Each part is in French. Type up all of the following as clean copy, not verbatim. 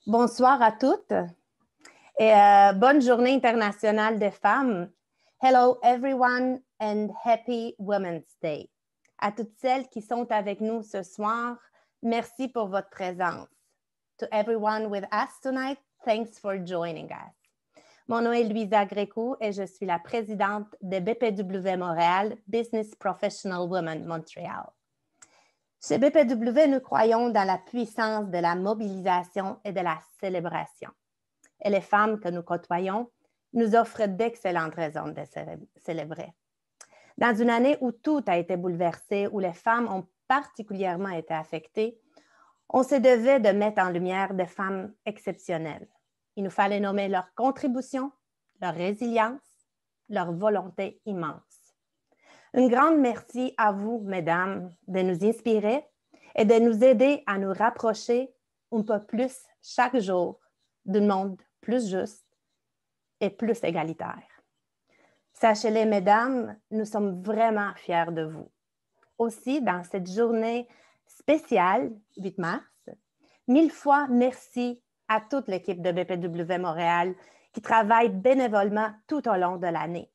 Bonsoir à toutes et bonne journée internationale des femmes. Hello everyone and happy Women's Day. À toutes celles qui sont avec nous ce soir, merci pour votre présence. To everyone with us tonight, thanks for joining us. Mon nom est Louisa Gréco et je suis la présidente de BPW Montréal, Business Professional Women Montréal. Chez BPW, nous croyons dans la puissance de la mobilisation et de la célébration. Et les femmes que nous côtoyons nous offrent d'excellentes raisons de célébrer. Dans une année où tout a été bouleversé, où les femmes ont particulièrement été affectées, on se devait de mettre en lumière des femmes exceptionnelles. Il nous fallait nommer leur contribution, leur résilience, leur volonté immense. Un grand merci à vous, mesdames, de nous inspirer et de nous aider à nous rapprocher un peu plus chaque jour d'un monde plus juste et plus égalitaire. Sachez-le, mesdames, nous sommes vraiment fiers de vous. Aussi, dans cette journée spéciale, 8 mars, 1000 fois merci à toute l'équipe de BPW Montréal qui travaille bénévolement tout au long de l'année.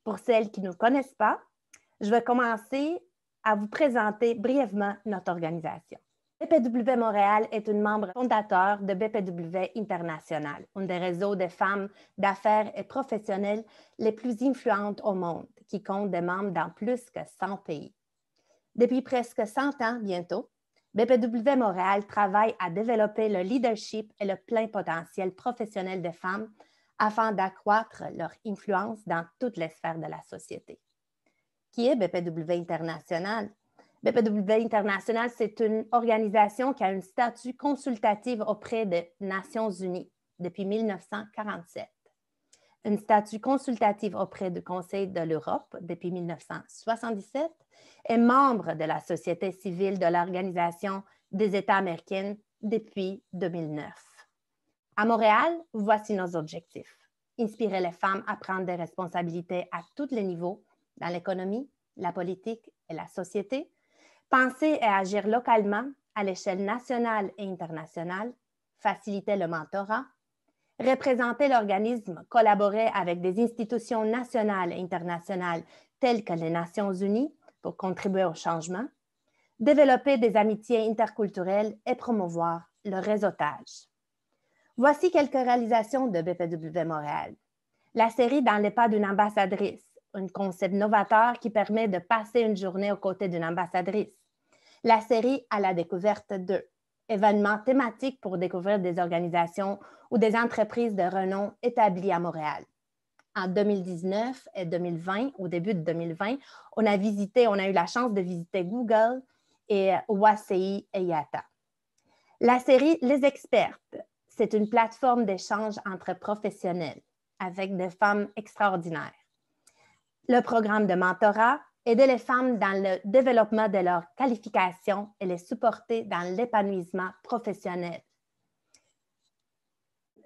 Pour celles qui ne nous connaissent pas, je vais commencer à vous présenter brièvement notre organisation. BPW Montréal est un membre fondateur de BPW International, un des réseaux de femmes d'affaires et professionnelles les plus influentes au monde, qui compte des membres dans plus que 100 pays. Depuis presque 100 ans bientôt, BPW Montréal travaille à développer le leadership et le plein potentiel professionnel des femmes afin d'accroître leur influence dans toutes les sphères de la société. Qui est BPW International? BPW International, c'est une organisation qui a un statut consultatif auprès des Nations Unies depuis 1947, un statut consultatif auprès du Conseil de l'Europe depuis 1977 et membre de la société civile de l'Organisation des États américains depuis 2009. À Montréal, voici nos objectifs. Inspirer les femmes à prendre des responsabilités à tous les niveaux, dans l'économie, la politique et la société, penser et agir localement à l'échelle nationale et internationale, faciliter le mentorat, représenter l'organisme, collaborer avec des institutions nationales et internationales telles que les Nations Unies pour contribuer au changement, développer des amitiés interculturelles et promouvoir le réseautage. Voici quelques réalisations de BPW Montréal. La série Dans les pas d'une ambassadrice, un concept novateur qui permet de passer une journée aux côtés d'une ambassadrice. La série À la découverte d'eux, événement thématique pour découvrir des organisations ou des entreprises de renom établies à Montréal. En 2019 et 2020, au début de 2020, on a eu la chance de visiter Google et OACI et IATA. La série Les Expertes, c'est une plateforme d'échange entre professionnels avec des femmes extraordinaires. Le programme de mentorat, aider les femmes dans le développement de leurs qualifications et les supporter dans l'épanouissement professionnel.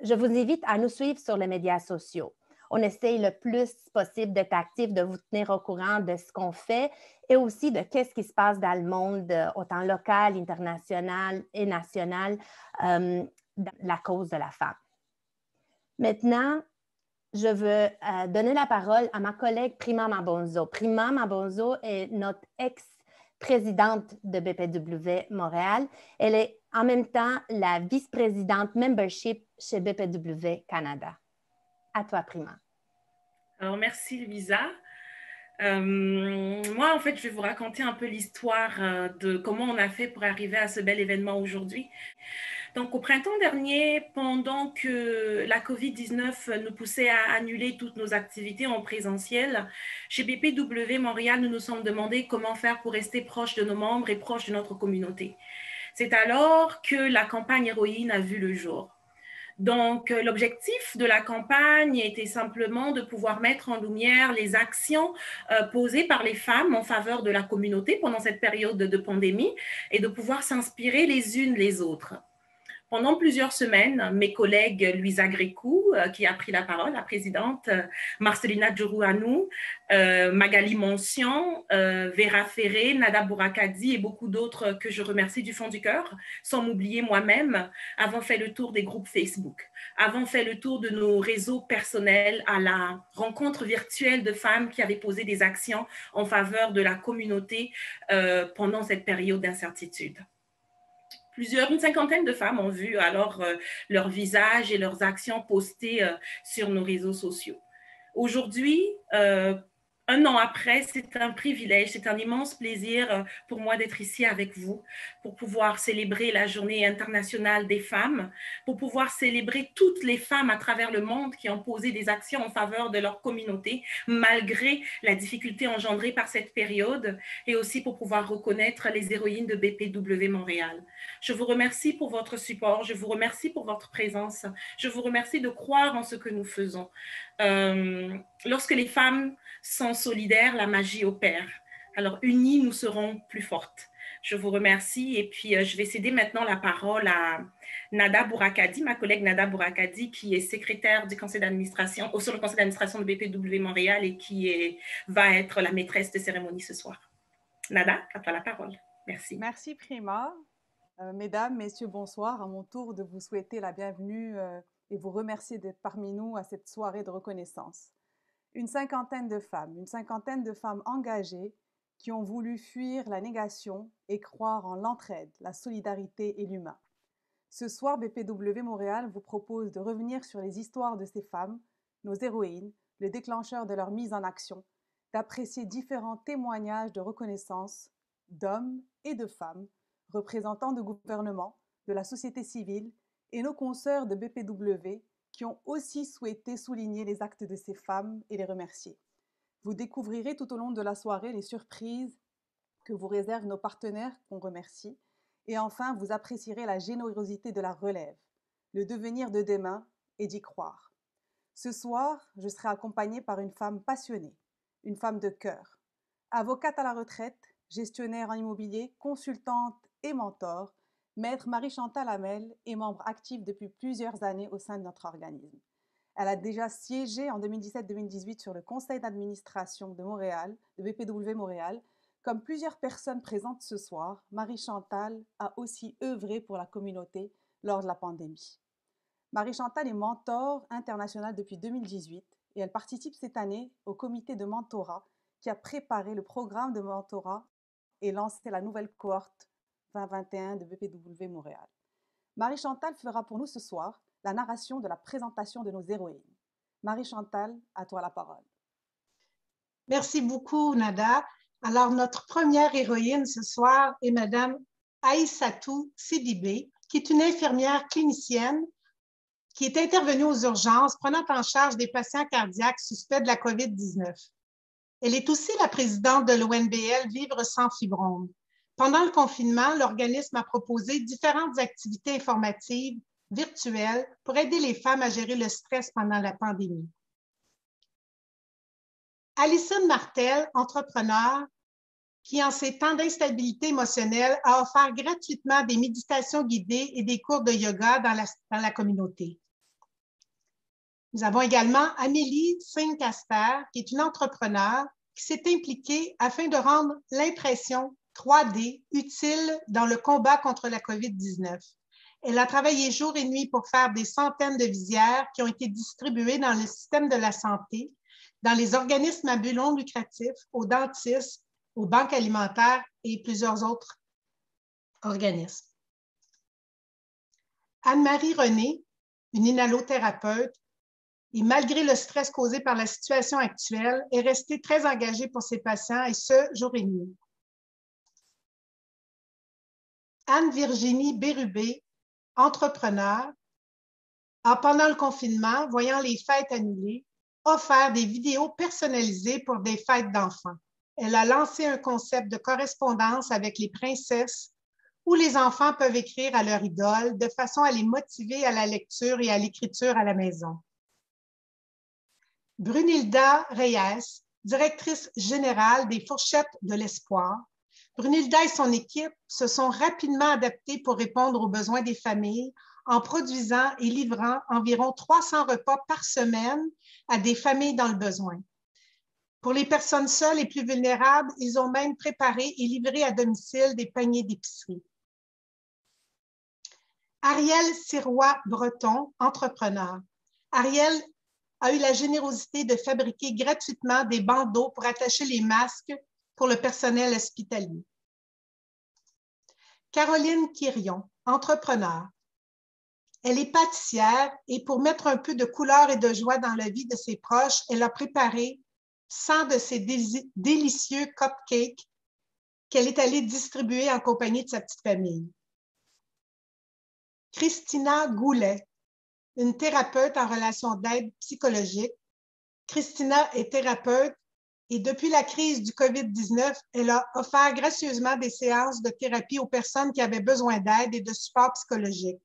Je vous invite à nous suivre sur les médias sociaux. On essaye le plus possible d'être actif, de vous tenir au courant de ce qu'on fait et aussi de ce qui se passe dans le monde, autant local, international et national, dans la cause de la femme. Maintenant, je veux donner la parole à ma collègue Prima Mabonzo. Prima Mabonzo est notre ex-présidente de BPW Montréal. Elle est en même temps la vice-présidente membership chez BPW Canada. À toi, Prima. Alors, merci, Louisa. Moi, en fait, je vais vous raconter un peu l'histoire de comment on a fait pour arriver à ce bel événement aujourd'hui. Donc, au printemps dernier, pendant que la COVID-19 nous poussait à annuler toutes nos activités en présentiel, chez BPW Montréal, nous nous sommes demandé comment faire pour rester proche de nos membres et proche de notre communauté. C'est alors que la campagne Héroïne a vu le jour. Donc, l'objectif de la campagne était simplement de pouvoir mettre en lumière les actions posées par les femmes en faveur de la communauté pendant cette période de pandémie et de pouvoir s'inspirer les unes les autres. Pendant plusieurs semaines, mes collègues Louisa Grécou, qui a pris la parole, la présidente, Marcelina Djorouanou, Magali Moncian, Vera Ferré, Nada Bourakadi et beaucoup d'autres que je remercie du fond du cœur, sans m'oublier moi-même, avons fait le tour des groupes Facebook, avons fait le tour de nos réseaux personnels à la rencontre virtuelle de femmes qui avaient posé des actions en faveur de la communauté pendant cette période d'incertitude. Une cinquantaine de femmes ont vu alors leurs visages et leurs actions postées sur nos réseaux sociaux. Aujourd'hui, un an après, c'est un privilège, c'est un immense plaisir pour moi d'être ici avec vous, pour pouvoir célébrer la Journée internationale des femmes, pour pouvoir célébrer toutes les femmes à travers le monde qui ont posé des actions en faveur de leur communauté, malgré la difficulté engendrée par cette période, et aussi pour pouvoir reconnaître les héroïnes de BPW Montréal. Je vous remercie pour votre support, je vous remercie pour votre présence, je vous remercie de croire en ce que nous faisons. Lorsque les femmes sont solidaires, la magie opère. Alors, unies, nous serons plus fortes. Je vous remercie et puis je vais céder maintenant la parole à Nada Bourakadi, ma collègue Nada Bourakadi, qui est secrétaire du conseil d'administration, sur le conseil d'administration de BPW Montréal et qui va être la maîtresse de cérémonie ce soir. Nada, à toi la parole. Merci. Merci Prima. Mesdames, Messieurs, bonsoir. À mon tour de vous souhaiter la bienvenue et vous remercier d'être parmi nous à cette soirée de reconnaissance. Une cinquantaine de femmes engagées qui ont voulu fuir la négation et croire en l'entraide, la solidarité et l'humain. Ce soir, BPW Montréal vous propose de revenir sur les histoires de ces femmes, nos héroïnes, le déclencheur de leur mise en action, d'apprécier différents témoignages de reconnaissance d'hommes et de femmes, représentants de gouvernements, de la société civile et nos consoeurs de BPW qui ont aussi souhaité souligner les actes de ces femmes et les remercier. Vous découvrirez tout au long de la soirée les surprises que vous réservent nos partenaires qu'on remercie. Et enfin, vous apprécierez la générosité de la relève, le devenir de demain et d'y croire. Ce soir, je serai accompagnée par une femme passionnée, une femme de cœur, avocate à la retraite, gestionnaire en immobilier, consultante et mentor. Maître Marie-Chantal Hamel est membre actif depuis plusieurs années au sein de notre organisme. Elle a déjà siégé en 2017-2018 sur le conseil d'administration de Montréal, de BPW Montréal. Comme plusieurs personnes présentes ce soir, Marie-Chantal a aussi œuvré pour la communauté lors de la pandémie. Marie-Chantal est mentor international depuis 2018 et elle participe cette année au comité de mentorat qui a préparé le programme de mentorat et lancé la nouvelle cohorte 2021 de BPW Montréal. Marie-Chantal fera pour nous ce soir la narration de la présentation de nos héroïnes. Marie-Chantal, à toi la parole. Merci beaucoup, Nada. Alors, notre première héroïne ce soir est Madame Aïssatou Sidibé, qui est une infirmière clinicienne qui est intervenue aux urgences, prenant en charge des patients cardiaques suspects de la COVID-19. Elle est aussi la présidente de l'ONBL Vivre sans fibrome. Pendant le confinement, l'organisme a proposé différentes activités informatives virtuelles pour aider les femmes à gérer le stress pendant la pandémie. Alison Martel, entrepreneur, qui en ces temps d'instabilité émotionnelle a offert gratuitement des méditations guidées et des cours de yoga dans la communauté. Nous avons également Amélie Singh-Casper, qui est une entrepreneure qui s'est impliquée afin de rendre l'impression 3D utile dans le combat contre la COVID-19. Elle a travaillé jour et nuit pour faire des centaines de visières qui ont été distribuées dans le système de la santé, dans les organismes à but non lucratif, aux dentistes, aux banques alimentaires et plusieurs autres organismes. Anne-Marie René, une inhalothérapeute, et malgré le stress causé par la situation actuelle, est restée très engagée pour ses patients et ce, jour et nuit. Anne-Virginie Bérubé, entrepreneur, a pendant le confinement, voyant les fêtes annulées, offert des vidéos personnalisées pour des fêtes d'enfants. Elle a lancé un concept de correspondance avec les princesses où les enfants peuvent écrire à leur idole de façon à les motiver à la lecture et à l'écriture à la maison. Brunilda Reyes, directrice générale des Fourchettes de l'Espoir. Brunilda et son équipe se sont rapidement adaptées pour répondre aux besoins des familles en produisant et livrant environ 300 repas par semaine à des familles dans le besoin. Pour les personnes seules et plus vulnérables, ils ont même préparé et livré à domicile des paniers d'épicerie. Ariel Sirois-Breton, entrepreneur. Ariel a eu la générosité de fabriquer gratuitement des bandeaux pour attacher les masques pour le personnel hospitalier. Caroline Quirion, entrepreneur. Elle est pâtissière et pour mettre un peu de couleur et de joie dans la vie de ses proches, elle a préparé 100 de ses délicieux cupcakes qu'elle est allée distribuer en compagnie de sa petite famille. Christina Goulet, une thérapeute en relation d'aide psychologique. Christina est thérapeute et depuis la crise du COVID-19, elle a offert gracieusement des séances de thérapie aux personnes qui avaient besoin d'aide et de support psychologique.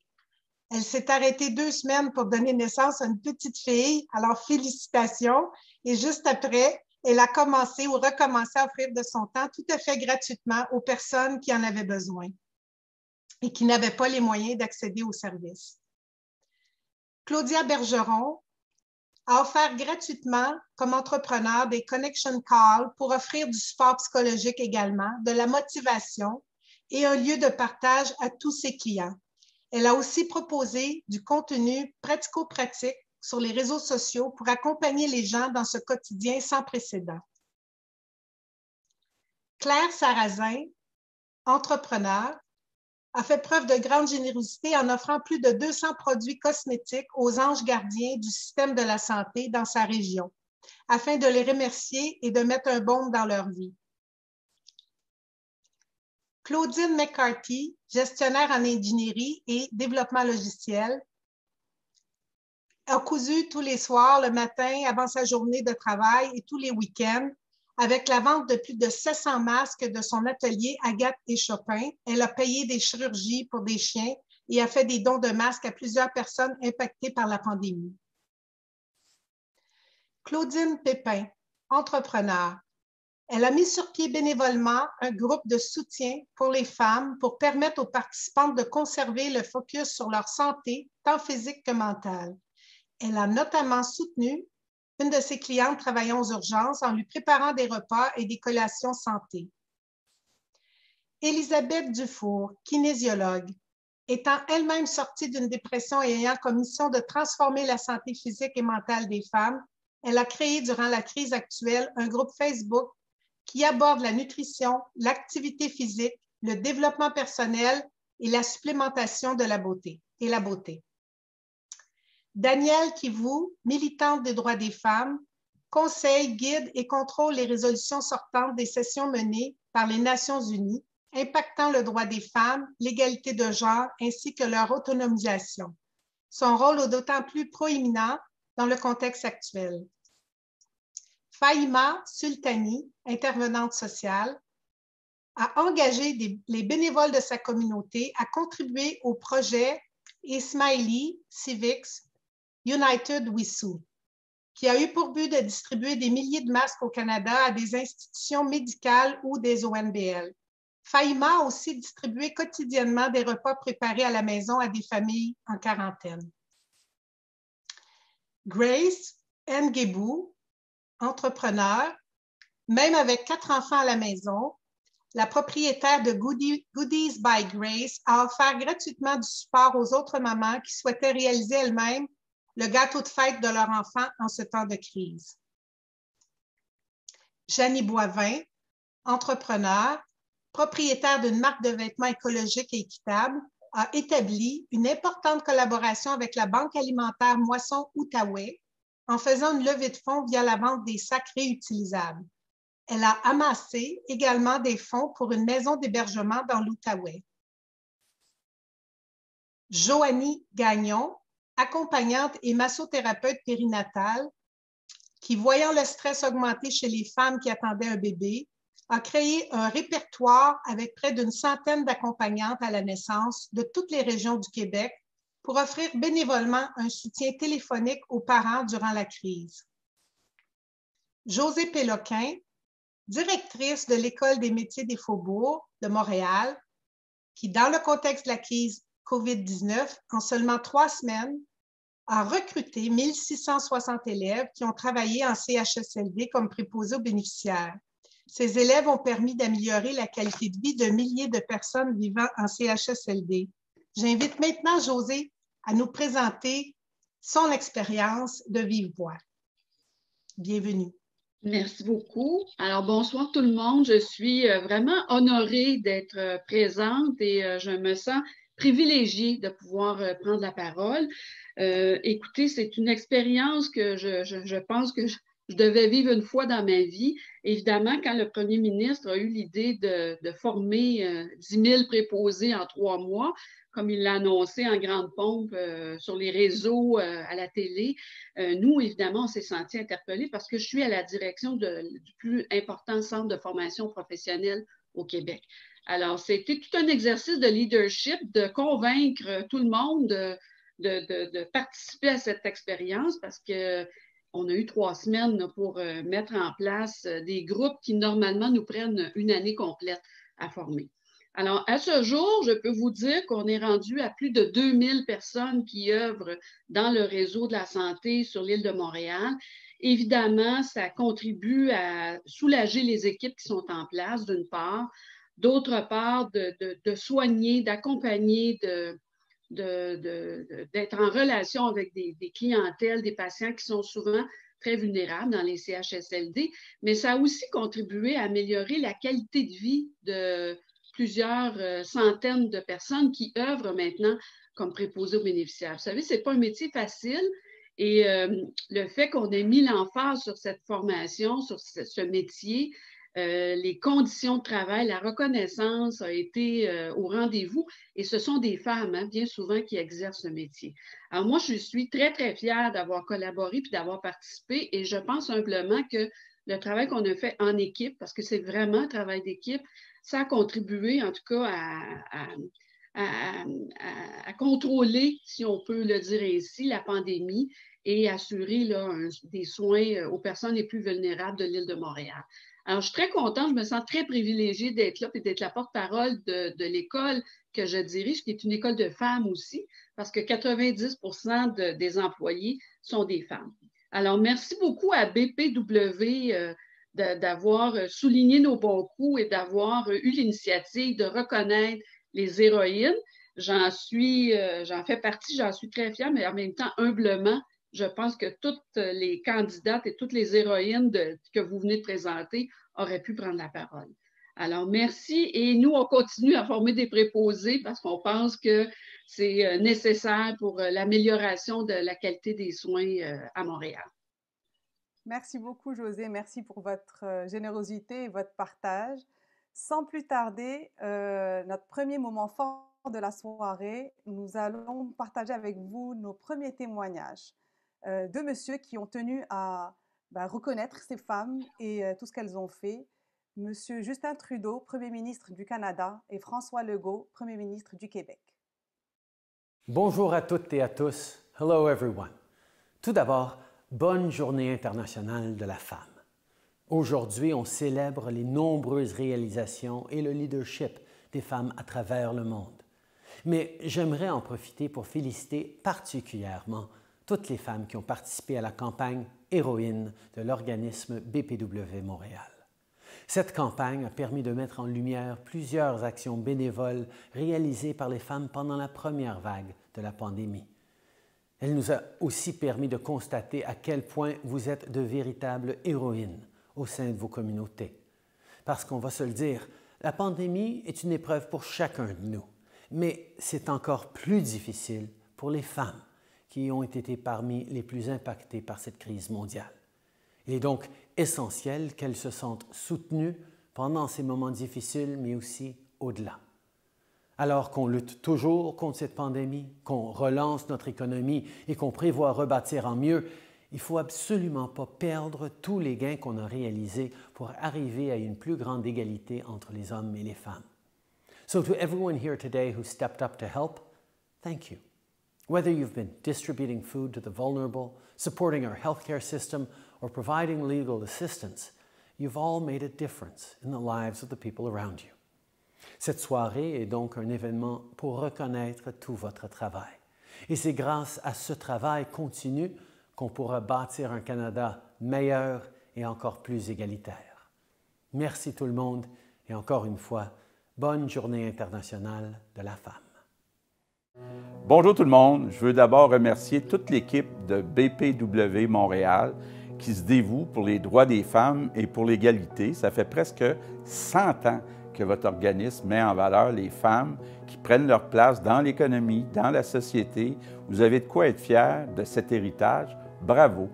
Elle s'est arrêtée 2 semaines pour donner naissance à une petite fille, alors félicitations. Et juste après, elle a commencé ou recommencé à offrir de son temps tout à fait gratuitement aux personnes qui en avaient besoin et qui n'avaient pas les moyens d'accéder aux services. Claudia Bergeron a offert gratuitement comme entrepreneur des connection calls pour offrir du support psychologique également, de la motivation et un lieu de partage à tous ses clients. Elle a aussi proposé du contenu pratico-pratique sur les réseaux sociaux pour accompagner les gens dans ce quotidien sans précédent. Claire Sarrazin, entrepreneur, a fait preuve de grande générosité en offrant plus de 200 produits cosmétiques aux anges gardiens du système de la santé dans sa région, afin de les remercier et de mettre un baume dans leur vie. Claudine McCarthy, gestionnaire en ingénierie et développement logiciel, a cousu tous les soirs, le matin, avant sa journée de travail et tous les week-ends, avec la vente de plus de 700 masques de son atelier Agathe et Chopin. Elle a payé des chirurgies pour des chiens et a fait des dons de masques à plusieurs personnes impactées par la pandémie. Claudine Pépin, entrepreneur. Elle a mis sur pied bénévolement un groupe de soutien pour les femmes pour permettre aux participantes de conserver le focus sur leur santé, tant physique que mentale. Elle a notamment soutenu une de ses clientes travaillant aux urgences en lui préparant des repas et des collations santé. Élisabeth Dufour, kinésiologue, étant elle-même sortie d'une dépression et ayant comme mission de transformer la santé physique et mentale des femmes, elle a créé durant la crise actuelle un groupe Facebook qui aborde la nutrition, l'activité physique, le développement personnel et la supplémentation de la beauté et la beauté. Danielle Kivou, militante des droits des femmes, conseille, guide et contrôle les résolutions sortantes des sessions menées par les Nations unies, impactant le droit des femmes, l'égalité de genre ainsi que leur autonomisation. Son rôle est d'autant plus proéminent dans le contexte actuel. Fahima Sultani, intervenante sociale, a engagé les bénévoles de sa communauté à contribuer au projet Ismaili Civics United We Sue, qui a eu pour but de distribuer des milliers de masques au Canada à des institutions médicales ou des ONBL. Fahima a aussi distribué quotidiennement des repas préparés à la maison à des familles en quarantaine. Grace Ngebou, entrepreneur, même avec 4 enfants à la maison, la propriétaire de Goodies by Grace a offert gratuitement du support aux autres mamans qui souhaitaient réaliser elles-mêmes le gâteau de fête de leur enfant en ce temps de crise. Janie Boivin, entrepreneur, propriétaire d'une marque de vêtements écologiques et équitables, a établi une importante collaboration avec la Banque alimentaire Moisson-Outaouais en faisant une levée de fonds via la vente des sacs réutilisables. Elle a amassé également des fonds pour une maison d'hébergement dans l'Outaouais. Joanie Gagnon, accompagnante et massothérapeute périnatale, qui, voyant le stress augmenter chez les femmes qui attendaient un bébé, a créé un répertoire avec près d'une centaine d'accompagnantes à la naissance de toutes les régions du Québec pour offrir bénévolement un soutien téléphonique aux parents durant la crise. Josée Péloquin, directrice de l'École des métiers des faubourgs de Montréal, qui, dans le contexte de la crise, COVID-19, en seulement 3 semaines, a recruté 1660 élèves qui ont travaillé en CHSLD comme préposés aux bénéficiaires. Ces élèves ont permis d'améliorer la qualité de vie de milliers de personnes vivant en CHSLD. J'invite maintenant Josée à nous présenter son expérience de vive voix. Bienvenue. Merci beaucoup. Alors, bonsoir tout le monde. Je suis vraiment honorée d'être présente et je me sens privilégiée de pouvoir prendre la parole. Écoutez, c'est une expérience que je pense que je devais vivre une fois dans ma vie. Évidemment, quand le premier ministre a eu l'idée de former 10 000 préposés en 3 mois, comme il l'a annoncé en grande pompe sur les réseaux, à la télé, nous, évidemment, on s'est sentis interpellés parce que je suis à la direction du plus important centre de formation professionnelle au Québec. Alors, c'était tout un exercice de leadership, de convaincre tout le monde de participer à cette expérience parce qu'on a eu 3 semaines pour mettre en place des groupes qui, normalement, nous prennent une année complète à former. Alors, à ce jour, je peux vous dire qu'on est rendu à plus de 2000 personnes qui œuvrent dans le réseau de la santé sur l'île de Montréal. Évidemment, ça contribue à soulager les équipes qui sont en place, d'une part. D'autre part, de soigner, d'accompagner, d'être en relation avec des clientèles, des patients qui sont souvent très vulnérables dans les CHSLD. Mais ça a aussi contribué à améliorer la qualité de vie de plusieurs centaines de personnes qui œuvrent maintenant comme préposés aux bénéficiaires. Vous savez, ce n'est pas un métier facile et le fait qu'on ait mis l'emphase sur cette formation, sur ce métier, les conditions de travail, la reconnaissance a été au rendez-vous et ce sont des femmes, hein, bien souvent, qui exercent ce métier. Alors moi, je suis très, très fière d'avoir collaboré puis d'avoir participé et je pense humblement que le travail qu'on a fait en équipe, parce que c'est vraiment un travail d'équipe, ça a contribué en tout cas à contrôler, si on peut le dire ainsi, la pandémie et assurer là, des soins aux personnes les plus vulnérables de l'île de Montréal. Alors, je suis très contente, je me sens très privilégiée d'être là et d'être la porte-parole de l'école que je dirige, qui est une école de femmes aussi, parce que 90% des employés sont des femmes. Alors, merci beaucoup à BPW d'avoir souligné nos bons coups et d'avoir eu l'initiative de reconnaître les héroïnes. J'en fais partie, j'en suis très fière, mais en même temps, humblement, je pense que toutes les candidates et toutes les héroïnes que vous venez de présenter auraient pu prendre la parole. Alors, merci. Et nous, on continue à former des préposés parce qu'on pense que c'est nécessaire pour l'amélioration de la qualité des soins à Montréal. Merci beaucoup, Josée. Merci pour votre générosité et votre partage. Sans plus tarder, notre premier moment fort de la soirée, nous allons partager avec vous nos premiers témoignages de messieurs qui ont tenu à reconnaître ces femmes et tout ce qu'elles ont fait. Monsieur Justin Trudeau, Premier ministre du Canada, et François Legault, Premier ministre du Québec. Bonjour à toutes et à tous. Hello everyone. Tout d'abord, bonne journée internationale de la femme. Aujourd'hui, on célèbre les nombreuses réalisations et le leadership des femmes à travers le monde. Mais j'aimerais en profiter pour féliciter particulièrement toutes les femmes qui ont participé à la campagne Héroïne de l'organisme BPW Montréal. Cette campagne a permis de mettre en lumière plusieurs actions bénévoles réalisées par les femmes pendant la première vague de la pandémie. Elle nous a aussi permis de constater à quel point vous êtes de véritables héroïnes au sein de vos communautés. Parce qu'on va se le dire, la pandémie est une épreuve pour chacun de nous, mais c'est encore plus difficile pour les femmes qui ont été parmi les plus impactées par cette crise mondiale. Il est donc essentiel qu'elles se sentent soutenues pendant ces moments difficiles, mais aussi au-delà. Alors qu'on lutte toujours contre cette pandémie, qu'on relance notre économie et qu'on prévoit rebâtir en mieux, il ne faut absolument pas perdre tous les gains qu'on a réalisés pour arriver à une plus grande égalité entre les hommes et les femmes. So to everyone here today who stepped up to help, thank you. Whether you've been distributing food to the vulnerable, supporting our healthcare system, or providing legal assistance, you've all made a difference in the lives of the people around you. Cette soirée est donc un événement pour reconnaître tout votre travail. Et c'est grâce à ce travail continu qu'on pourra bâtir un Canada meilleur et encore plus égalitaire. Merci tout le monde et encore une fois, bonne Journée internationale de la femme. Bonjour tout le monde. Je veux d'abord remercier toute l'équipe de BPW Montréal qui se dévoue pour les droits des femmes et pour l'égalité. Ça fait presque 100 ans que votre organisme met en valeur les femmes qui prennent leur place dans l'économie, dans la société. Vous avez de quoi être fiers de cet héritage. Bravo!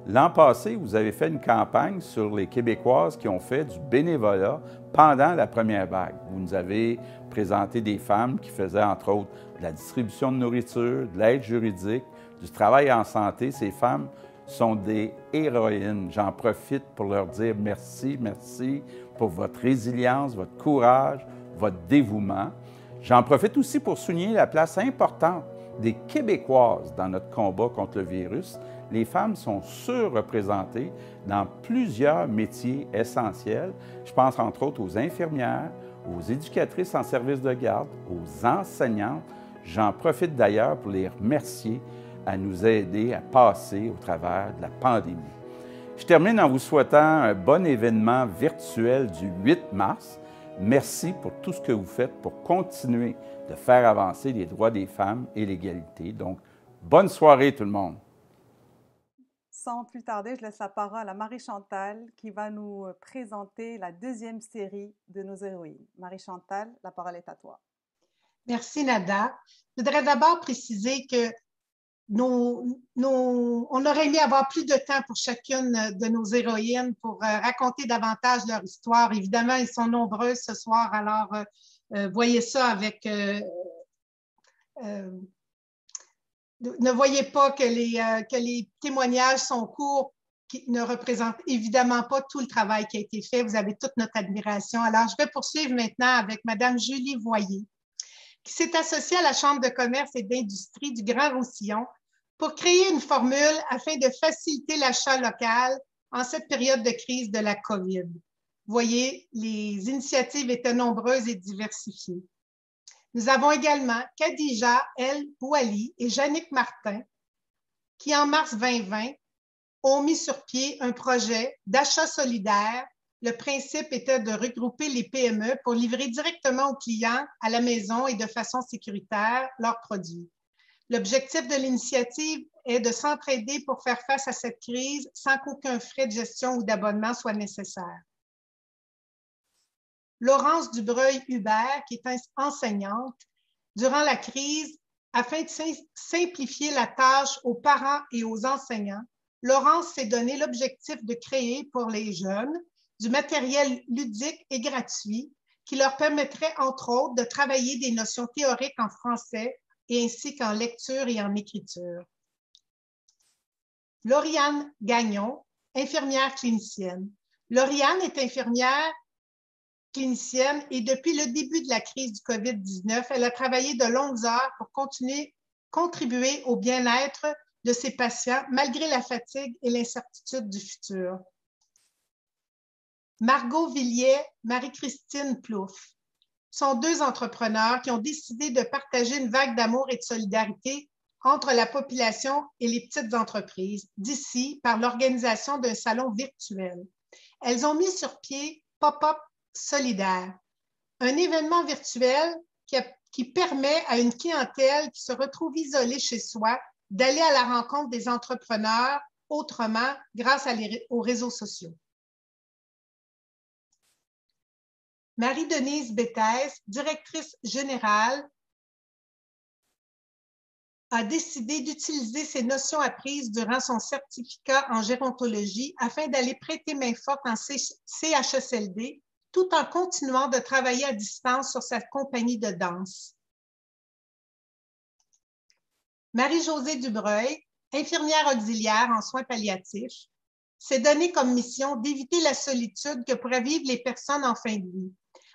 L'an passé, vous avez fait une campagne sur les Québécoises qui ont fait du bénévolat pendant la première vague. Vous nous avez présenté des femmes qui faisaient, entre autres, de la distribution de nourriture, de l'aide juridique, du travail en santé. Ces femmes sont des héroïnes. J'en profite pour leur dire merci, merci pour votre résilience, votre courage, votre dévouement. J'en profite aussi pour souligner la place importante des Québécoises dans notre combat contre le virus. Les femmes sont surreprésentées dans plusieurs métiers essentiels. Je pense entre autres aux infirmières, aux éducatrices en service de garde, aux enseignantes. J'en profite d'ailleurs pour les remercier à nous aider à passer au travers de la pandémie. Je termine en vous souhaitant un bon événement virtuel du 8 mars. Merci pour tout ce que vous faites pour continuer de faire avancer les droits des femmes et l'égalité. Donc, bonne soirée tout le monde. Sans plus tarder, je laisse la parole à Marie-Chantal qui va nous présenter la deuxième série de nos héroïnes. Marie-Chantal, la parole est à toi. Merci, Nada. Je voudrais d'abord préciser que on aurait aimé avoir plus de temps pour chacune de nos héroïnes pour raconter davantage leur histoire. Évidemment, ils sont nombreuses ce soir, alors voyez ça avec... ne voyez pas que les témoignages sont courts, qui ne représentent évidemment pas tout le travail qui a été fait. Vous avez toute notre admiration. Alors, je vais poursuivre maintenant avec Mme Julie Voyer, qui s'est associée à la Chambre de commerce et d'industrie du Grand-Roussillon pour créer une formule afin de faciliter l'achat local en cette période de crise de la COVID. Vous voyez, les initiatives étaient nombreuses et diversifiées. Nous avons également Khadija El Bouali et Jannick Martin qui, en mars 2020, ont mis sur pied un projet d'achat solidaire. Le principe était de regrouper les PME pour livrer directement aux clients à la maison et de façon sécuritaire leurs produits. L'objectif de l'initiative est de s'entraider pour faire face à cette crise sans qu'aucun frais de gestion ou d'abonnement soit nécessaire. Laurence Dubreuil-Hubert, qui est enseignante, durant la crise, afin de simplifier la tâche aux parents et aux enseignants, Laurence s'est donné l'objectif de créer pour les jeunes du matériel ludique et gratuit qui leur permettrait, entre autres, de travailler des notions théoriques en français et ainsi qu'en lecture et en écriture. Lauriane Gagnon, infirmière clinicienne. Lauriane est infirmière clinicienne et depuis le début de la crise du COVID-19, elle a travaillé de longues heures pour contribuer au bien-être de ses patients malgré la fatigue et l'incertitude du futur. Margot Villiers, Marie-Christine Plouffe sont deux entrepreneurs qui ont décidé de partager une vague d'amour et de solidarité entre la population et les petites entreprises d'ici par l'organisation d'un salon virtuel. Elles ont mis sur pied Pop-up Solidaire, un événement virtuel qui permet à une clientèle qui se retrouve isolée chez soi d'aller à la rencontre des entrepreneurs autrement grâce aux réseaux sociaux. Marie-Denise Béthès, directrice générale, a décidé d'utiliser ses notions apprises durant son certificat en gérontologie afin d'aller prêter main forte en CHSLD tout en continuant de travailler à distance sur sa compagnie de danse. Marie-Josée Dubreuil, infirmière auxiliaire en soins palliatifs, s'est donnée comme mission d'éviter la solitude que pourraient vivre les personnes en fin de vie,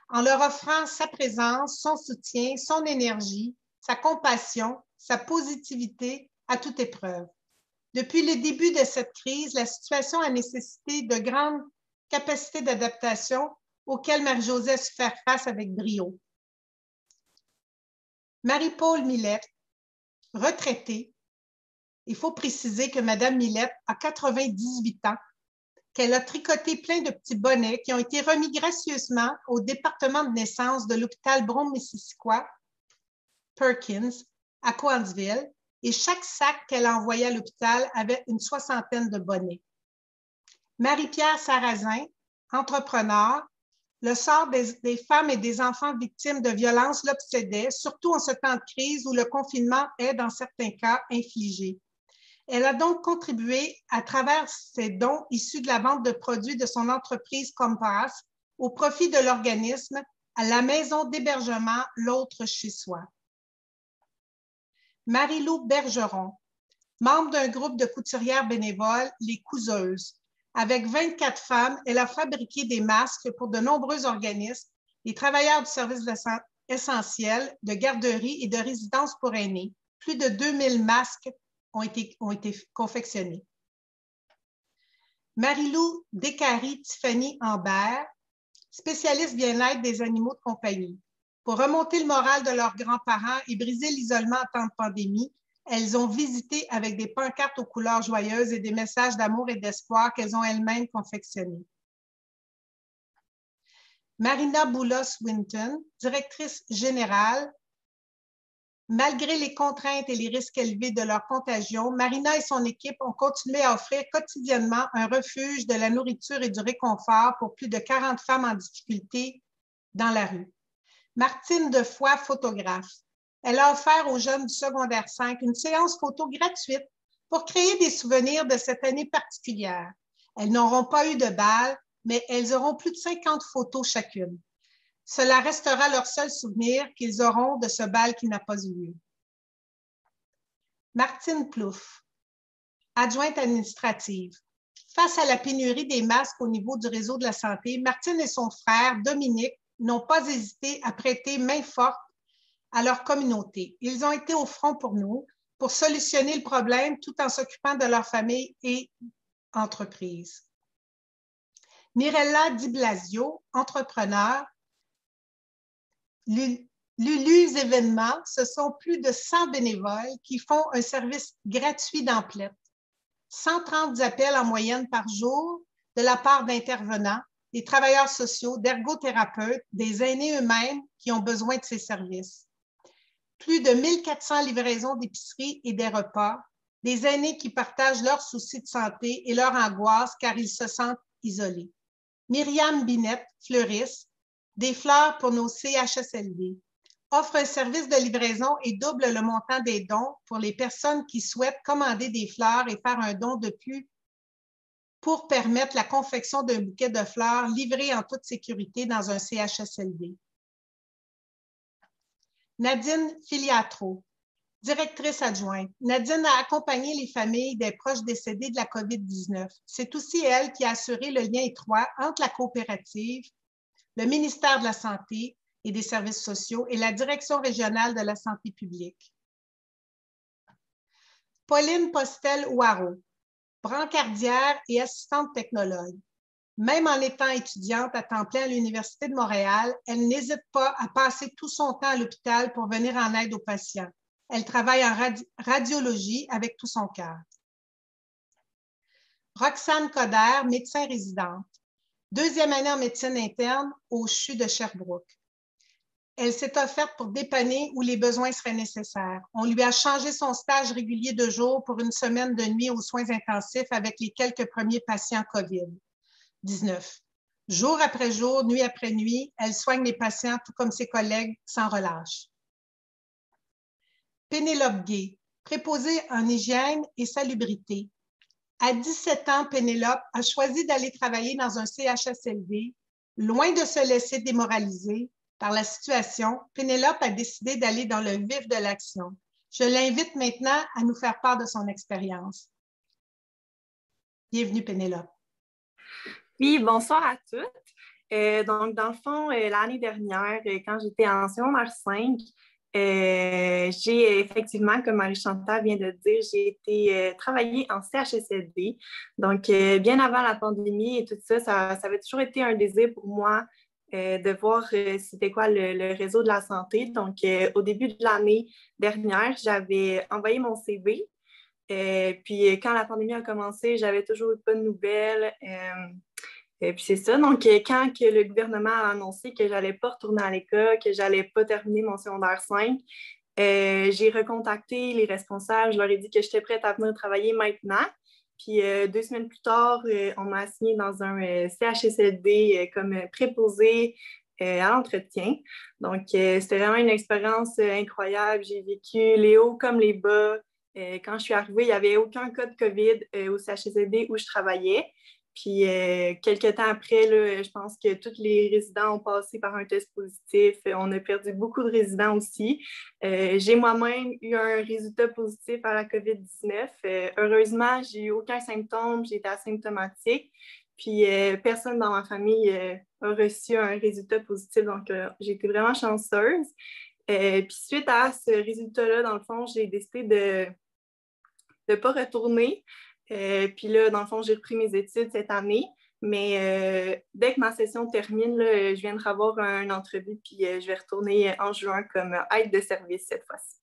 en leur offrant sa présence, son soutien, son énergie, sa compassion, sa positivité à toute épreuve. Depuis le début de cette crise, la situation a nécessité de grandes capacités d'adaptation auxquels Marie-Josée a su faire face avec brio. Marie-Paul Millette, retraitée, il faut préciser que Mme Millette a 98 ans, qu'elle a tricoté plein de petits bonnets qui ont été remis gracieusement au département de naissance de l'hôpital Brome-Missisquoi, Perkins, à Coansville, et chaque sac qu'elle a envoyé à l'hôpital avait une 60aine de bonnets. Marie-Pierre Sarrazin, entrepreneur, le sort des femmes et des enfants victimes de violences l'obsédait, surtout en ce temps de crise où le confinement est, dans certains cas, infligé. Elle a donc contribué, à travers ses dons issus de la vente de produits de son entreprise Compass, au profit de l'organisme, à la maison d'hébergement L'Autre chez soi. Marie-Lou Bergeron, membre d'un groupe de couturières bénévoles, les Couseuses. Avec 24 femmes, elle a fabriqué des masques pour de nombreux organismes, les travailleurs du service essentiel, de garderie et de résidence pour aînés. Plus de 2000 masques ont été confectionnés. Marie-Lou Descaries-Tiffany Ambert, spécialiste bien-être des animaux de compagnie. Pour remonter le moral de leurs grands-parents et briser l'isolement en temps de pandémie, elles ont visité avec des pancartes aux couleurs joyeuses et des messages d'amour et d'espoir qu'elles ont elles-mêmes confectionnés. Marina Boulos-Winton, directrice générale. Malgré les contraintes et les risques élevés de leur contagion, Marina et son équipe ont continué à offrir quotidiennement un refuge, de la nourriture et du réconfort pour plus de 40 femmes en difficulté dans la rue. Martine Defoy, photographe. Elle a offert aux jeunes du secondaire 5 une séance photo gratuite pour créer des souvenirs de cette année particulière. Elles n'auront pas eu de bal, mais elles auront plus de 50 photos chacune. Cela restera leur seul souvenir qu'ils auront de ce bal qui n'a pas eu lieu. Martine Plouffe, adjointe administrative. Face à la pénurie des masques au niveau du réseau de la santé, Martine et son frère, Dominique, n'ont pas hésité à prêter main forte à leur communauté. Ils ont été au front pour nous, pour solutionner le problème tout en s'occupant de leur famille et entreprise. Mirella Di Blasio, entrepreneur. Lulu's événements, ce sont plus de 100 bénévoles qui font un service gratuit d'emplettes. 130 appels en moyenne par jour de la part d'intervenants, des travailleurs sociaux, d'ergothérapeutes, des aînés eux-mêmes qui ont besoin de ces services. Plus de 1400 livraisons d'épicerie et des repas, des aînés qui partagent leurs soucis de santé et leur angoisse car ils se sentent isolés. Myriam Binette, fleuriste, des fleurs pour nos CHSLD, offre un service de livraison et double le montant des dons pour les personnes qui souhaitent commander des fleurs et faire un don de plus pour permettre la confection d'un bouquet de fleurs livré en toute sécurité dans un CHSLD. Nadine Filiatro, directrice adjointe. Nadine a accompagné les familles des proches décédés de la COVID-19. C'est aussi elle qui a assuré le lien étroit entre la coopérative, le ministère de la Santé et des Services sociaux et la Direction régionale de la santé publique. Pauline Postel-Ouareau, brancardière et assistante technologue. Même en étant étudiante à temps plein à l'Université de Montréal, elle n'hésite pas à passer tout son temps à l'hôpital pour venir en aide aux patients. Elle travaille en radiologie avec tout son cœur. Roxane Coder, médecin résidente. 2e année en médecine interne au CHU de Sherbrooke. Elle s'est offerte pour dépanner où les besoins seraient nécessaires. On lui a changé son stage régulier de jour pour une semaine de nuit aux soins intensifs avec les quelques premiers patients COVID-19. Jour après jour, nuit après nuit, elle soigne les patients tout comme ses collègues sans relâche. Pénélope Gay, préposée en hygiène et salubrité. À 17 ans, Pénélope a choisi d'aller travailler dans un CHSLD. Loin de se laisser démoraliser par la situation, Pénélope a décidé d'aller dans le vif de l'action. Je l'invite maintenant à nous faire part de son expérience. Bienvenue, Pénélope. Oui, bonsoir à toutes. Donc, dans le fond, l'année dernière, quand j'étais en secondaire 5, j'ai effectivement, comme Marie-Chantal vient de dire, j'ai été travailler en CHSLD. Donc, bien avant la pandémie et tout ça, ça avait toujours été un désir pour moi de voir c'était quoi le réseau de la santé. Donc, au début de l'année dernière, j'avais envoyé mon CV. Puis, quand la pandémie a commencé, j'avais toujours eu pas de nouvelles. Et puis c'est ça. Donc, quand que le gouvernement a annoncé que j'allais pas retourner à l'école, que j'allais pas terminer mon secondaire 5, j'ai recontacté les responsables. Je leur ai dit que j'étais prête à venir travailler maintenant. Puis 2 semaines plus tard, on m'a assignée dans un CHSLD comme préposée à l'entretien. Donc, c'était vraiment une expérience incroyable. J'ai vécu les hauts comme les bas. Quand je suis arrivée, il n'y avait aucun cas de COVID au CHSLD où je travaillais. Puis, quelques temps après, là, je pense que tous les résidents ont passé par un test positif. On a perdu beaucoup de résidents aussi. J'ai moi-même eu un résultat positif à la COVID-19. Heureusement, j'ai eu aucun symptôme, j'étais asymptomatique. Puis, personne dans ma famille a reçu un résultat positif. Donc, j'ai été vraiment chanceuse. Puis, suite à ce résultat-là, dans le fond, j'ai décidé de ne pas retourner. Puis là, dans le fond, j'ai repris mes études cette année. Mais dès que ma session termine, là, je viendrai avoir une entrevue, puis je vais retourner en juin comme aide de service cette fois-ci.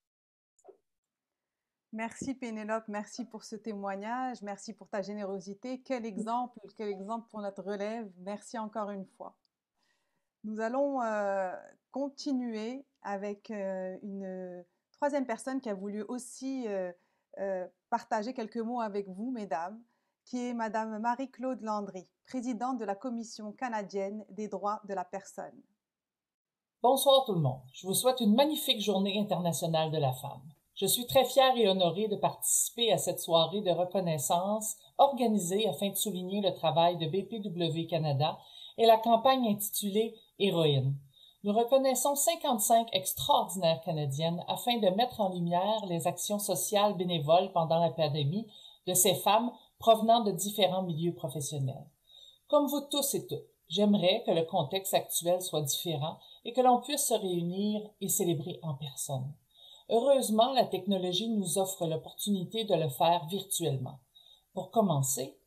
Merci Pénélope, merci pour ce témoignage, merci pour ta générosité. Quel exemple pour notre relève. Merci encore une fois. Nous allons continuer avec une troisième personne qui a voulu aussi partager quelques mots avec vous, mesdames, qui est Madame Marie-Claude Landry, présidente de la Commission canadienne des droits de la personne. Bonsoir tout le monde. Je vous souhaite une magnifique journée internationale de la femme. Je suis très fière et honorée de participer à cette soirée de reconnaissance organisée afin de souligner le travail de BPW Canada et la campagne intitulée Héroïne. Nous reconnaissons 55 extraordinaires Canadiennes afin de mettre en lumière les actions sociales bénévoles pendant la pandémie de ces femmes provenant de différents milieux professionnels. Comme vous tous et toutes, j'aimerais que le contexte actuel soit différent et que l'on puisse se réunir et célébrer en personne. Heureusement, la technologie nous offre l'opportunité de le faire virtuellement. Pour commencer,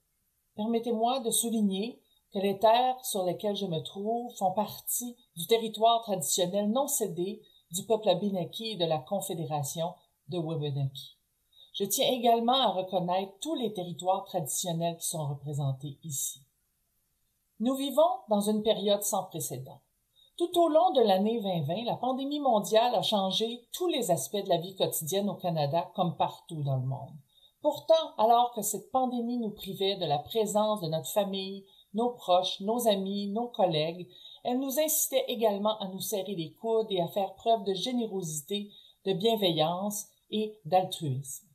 permettez-moi de souligner que les terres sur lesquelles je me trouve font partie du territoire traditionnel non cédé du peuple Abénaquis et de la Confédération de Wabanaki. Je tiens également à reconnaître tous les territoires traditionnels qui sont représentés ici. Nous vivons dans une période sans précédent. Tout au long de l'année 2020, la pandémie mondiale a changé tous les aspects de la vie quotidienne au Canada comme partout dans le monde. Pourtant, alors que cette pandémie nous privait de la présence de notre famille, nos proches, nos amis, nos collègues, elle nous incitait également à nous serrer les coudes et à faire preuve de générosité, de bienveillance et d'altruisme.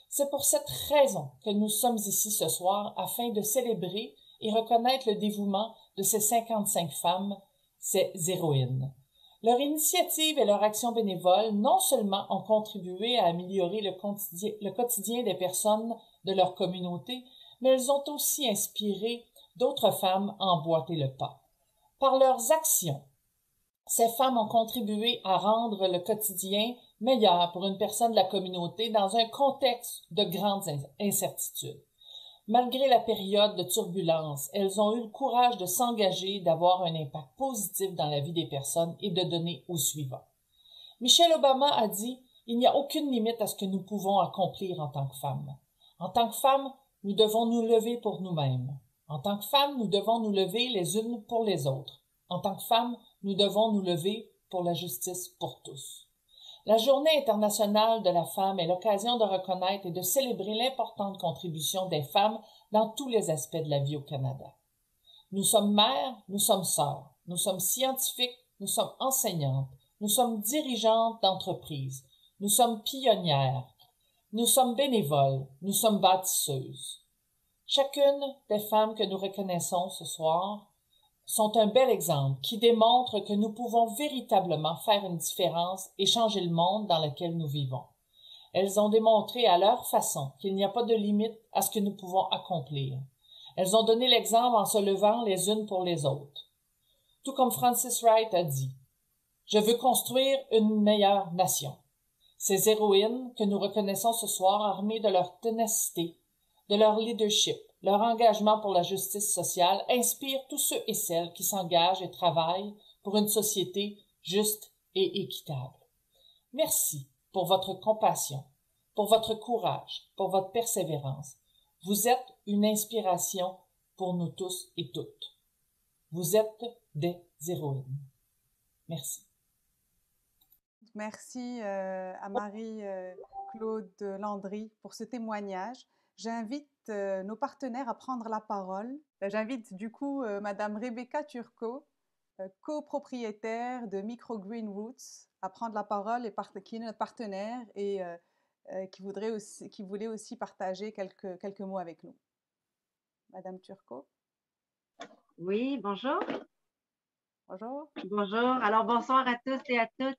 C'est pour cette raison que nous sommes ici ce soir afin de célébrer et reconnaître le dévouement de ces 55 femmes, ces héroïnes. Leur initiative et leur action bénévole non seulement ont contribué à améliorer le quotidien des personnes de leur communauté, mais elles ont aussi inspiré d'autres femmes à emboîter le pas. Par leurs actions, ces femmes ont contribué à rendre le quotidien meilleur pour une personne de la communauté dans un contexte de grandes incertitudes. Malgré la période de turbulence, elles ont eu le courage de s'engager, d'avoir un impact positif dans la vie des personnes et de donner au suivant. Michelle Obama a dit « Il n'y a aucune limite à ce que nous pouvons accomplir en tant que femmes. En tant que femmes, nous devons nous lever pour nous-mêmes. En tant que femmes, nous devons nous lever les unes pour les autres. En tant que femmes, nous devons nous lever pour la justice pour tous. » La Journée internationale de la femme est l'occasion de reconnaître et de célébrer l'importante contribution des femmes dans tous les aspects de la vie au Canada. Nous sommes mères, nous sommes sœurs, nous sommes scientifiques, nous sommes enseignantes, nous sommes dirigeantes d'entreprises, nous sommes pionnières, nous sommes bénévoles, nous sommes bâtisseuses. Chacune des femmes que nous reconnaissons ce soir sont un bel exemple qui démontre que nous pouvons véritablement faire une différence et changer le monde dans lequel nous vivons. Elles ont démontré à leur façon qu'il n'y a pas de limite à ce que nous pouvons accomplir. Elles ont donné l'exemple en se levant les unes pour les autres. Tout comme Frances Wright a dit, « Je veux construire une meilleure nation. » Ces héroïnes que nous reconnaissons ce soir armées de leur ténacité, de leur leadership, Leur engagement pour la justice sociale inspire tous ceux et celles qui s'engagent et travaillent pour une société juste et équitable. Merci pour votre compassion, pour votre courage, pour votre persévérance. Vous êtes une inspiration pour nous tous et toutes. Vous êtes des héroïnes. Merci. Merci à Marie-Claude Landry pour ce témoignage. J'invite nos partenaires à prendre la parole. J'invite du coup Madame Rebecca Turcot, copropriétaire de Microgreen Roots, à prendre la parole, qui est notre partenaire et qui voulait aussi partager quelques mots avec nous. Madame Turcot. Oui, bonjour. Bonjour. Bonjour. Alors, bonsoir à tous et à toutes.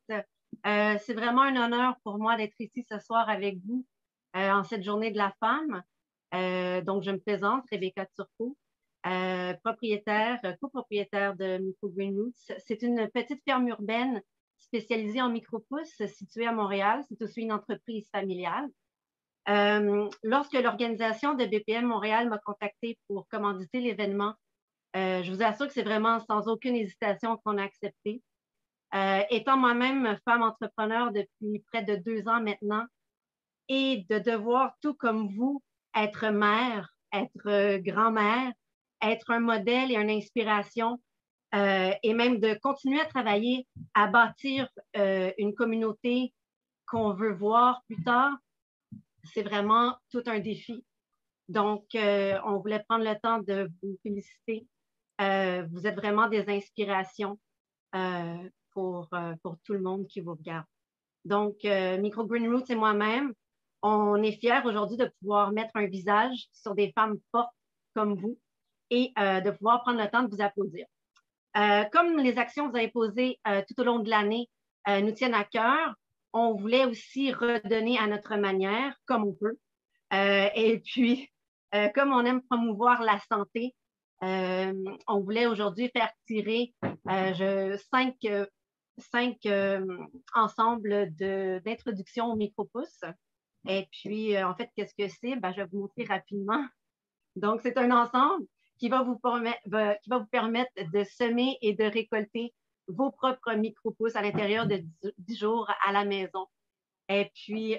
C'est vraiment un honneur pour moi d'être ici ce soir avec vous en cette journée de la femme. Donc, je me présente, Rebecca Turcot, copropriétaire de Microgreen Roots. C'est une petite ferme urbaine spécialisée en micro-pousses située à Montréal. C'est aussi une entreprise familiale. Lorsque l'organisation de BPM Montréal m'a contactée pour commanditer l'événement, je vous assure que c'est vraiment sans aucune hésitation qu'on a accepté. Étant moi-même femme entrepreneur depuis près de 2 ans maintenant et de devoir, tout comme vous, être mère, être grand-mère, être un modèle et une inspiration et même de continuer à travailler, à bâtir une communauté qu'on veut voir plus tard, c'est vraiment tout un défi. Donc, on voulait prendre le temps de vous féliciter. Vous êtes vraiment des inspirations pour tout le monde qui vous regarde. Donc, Microgreen Roots et moi-même, on est fiers aujourd'hui de pouvoir mettre un visage sur des femmes fortes comme vous et de pouvoir prendre le temps de vous applaudir. Comme les actions que vous avez posées tout au long de l'année nous tiennent à cœur, on voulait aussi redonner à notre manière, comme on peut. Et puis, comme on aime promouvoir la santé, on voulait aujourd'hui faire tirer 5 ensembles d'introduction au micro-pouces. Et puis, en fait, qu'est-ce que c'est? Je vais vous montrer rapidement. Donc, c'est un ensemble qui va vous permettre de semer et de récolter vos propres micro-pousses à l'intérieur de 10 jours à la maison. Et puis,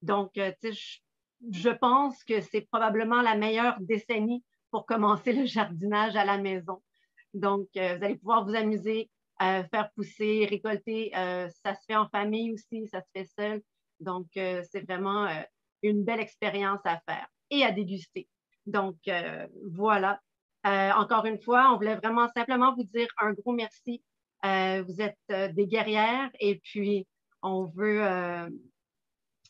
donc, je pense que c'est probablement la meilleure décennie pour commencer le jardinage à la maison. Donc, vous allez pouvoir vous amuser, faire pousser, récolter. Ça se fait en famille aussi, ça se fait seul. Donc, c'est vraiment une belle expérience à faire et à déguster. Donc, voilà. Encore une fois, on voulait vraiment simplement vous dire un gros merci. Vous êtes des guerrières et puis on veut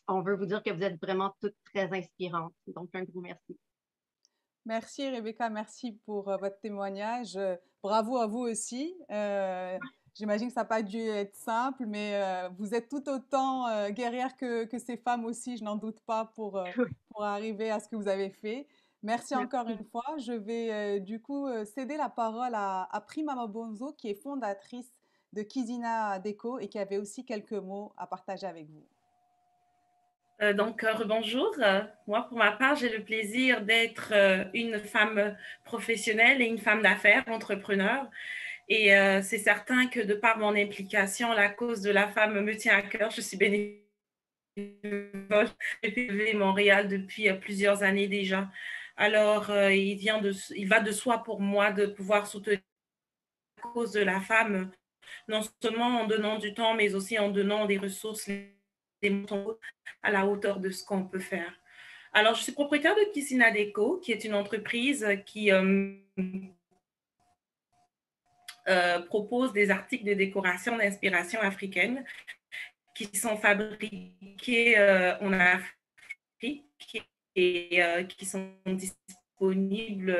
vous dire que vous êtes vraiment toutes très inspirantes. Donc, un gros merci. Merci Rebecca, merci pour votre témoignage. Bravo à vous aussi. J'imagine que ça n'a pas dû être simple, mais vous êtes tout autant guerrière que ces femmes aussi, je n'en doute pas, pour arriver à ce que vous avez fait. Merci encore une fois. Je vais du coup céder la parole à Prima Mabonzo, qui est fondatrice de Kizina Déco et qui avait aussi quelques mots à partager avec vous. Donc, rebonjour. Moi, pour ma part, j'ai le plaisir d'être une femme professionnelle et une femme d'affaires, entrepreneur. Et c'est certain que de par mon implication, la cause de la femme me tient à cœur. Je suis bénévole à Montréal depuis plusieurs années déjà. Alors, il va de soi pour moi de pouvoir soutenir la cause de la femme, non seulement en donnant du temps, mais aussi en donnant des ressources à la hauteur de ce qu'on peut faire. Alors, je suis propriétaire de Kizina Déco, qui est une entreprise qui propose des articles de décoration d'inspiration africaine qui sont fabriqués en Afrique et qui sont disponibles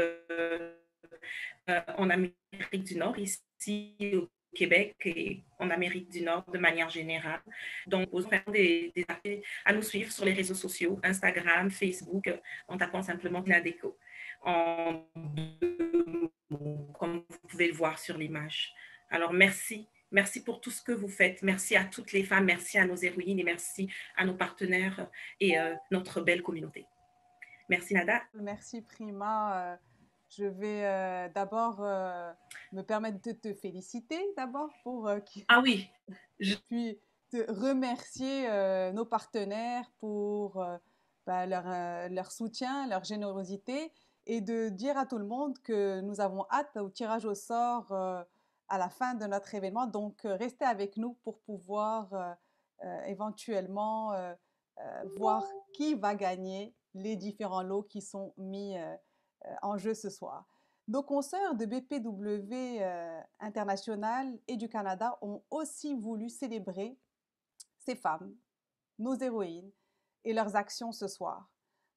en Amérique du Nord, ici au Québec et en Amérique du Nord de manière générale. Donc, vous avez des appels à nous suivre sur les réseaux sociaux, Instagram, Facebook, en tapant simplement Kizina Déco. Comme vous pouvez le voir sur l'image. Alors, merci. Merci pour tout ce que vous faites. Merci à toutes les femmes, merci à nos héroïnes et merci à nos partenaires et notre belle communauté. Merci, Nada. Merci, Prima. Je vais d'abord me permettre de te féliciter d'abord pour Ah oui. Puis de remercier nos partenaires pour leur soutien, leur générosité et de dire à tout le monde que nous avons hâte au tirage au sort à la fin de notre événement. Donc, restez avec nous pour pouvoir éventuellement voir qui va gagner les différents lots qui sont mis en jeu ce soir. Nos consoeurs de BPW International et du Canada ont aussi voulu célébrer ces femmes, nos héroïnes, et leurs actions ce soir.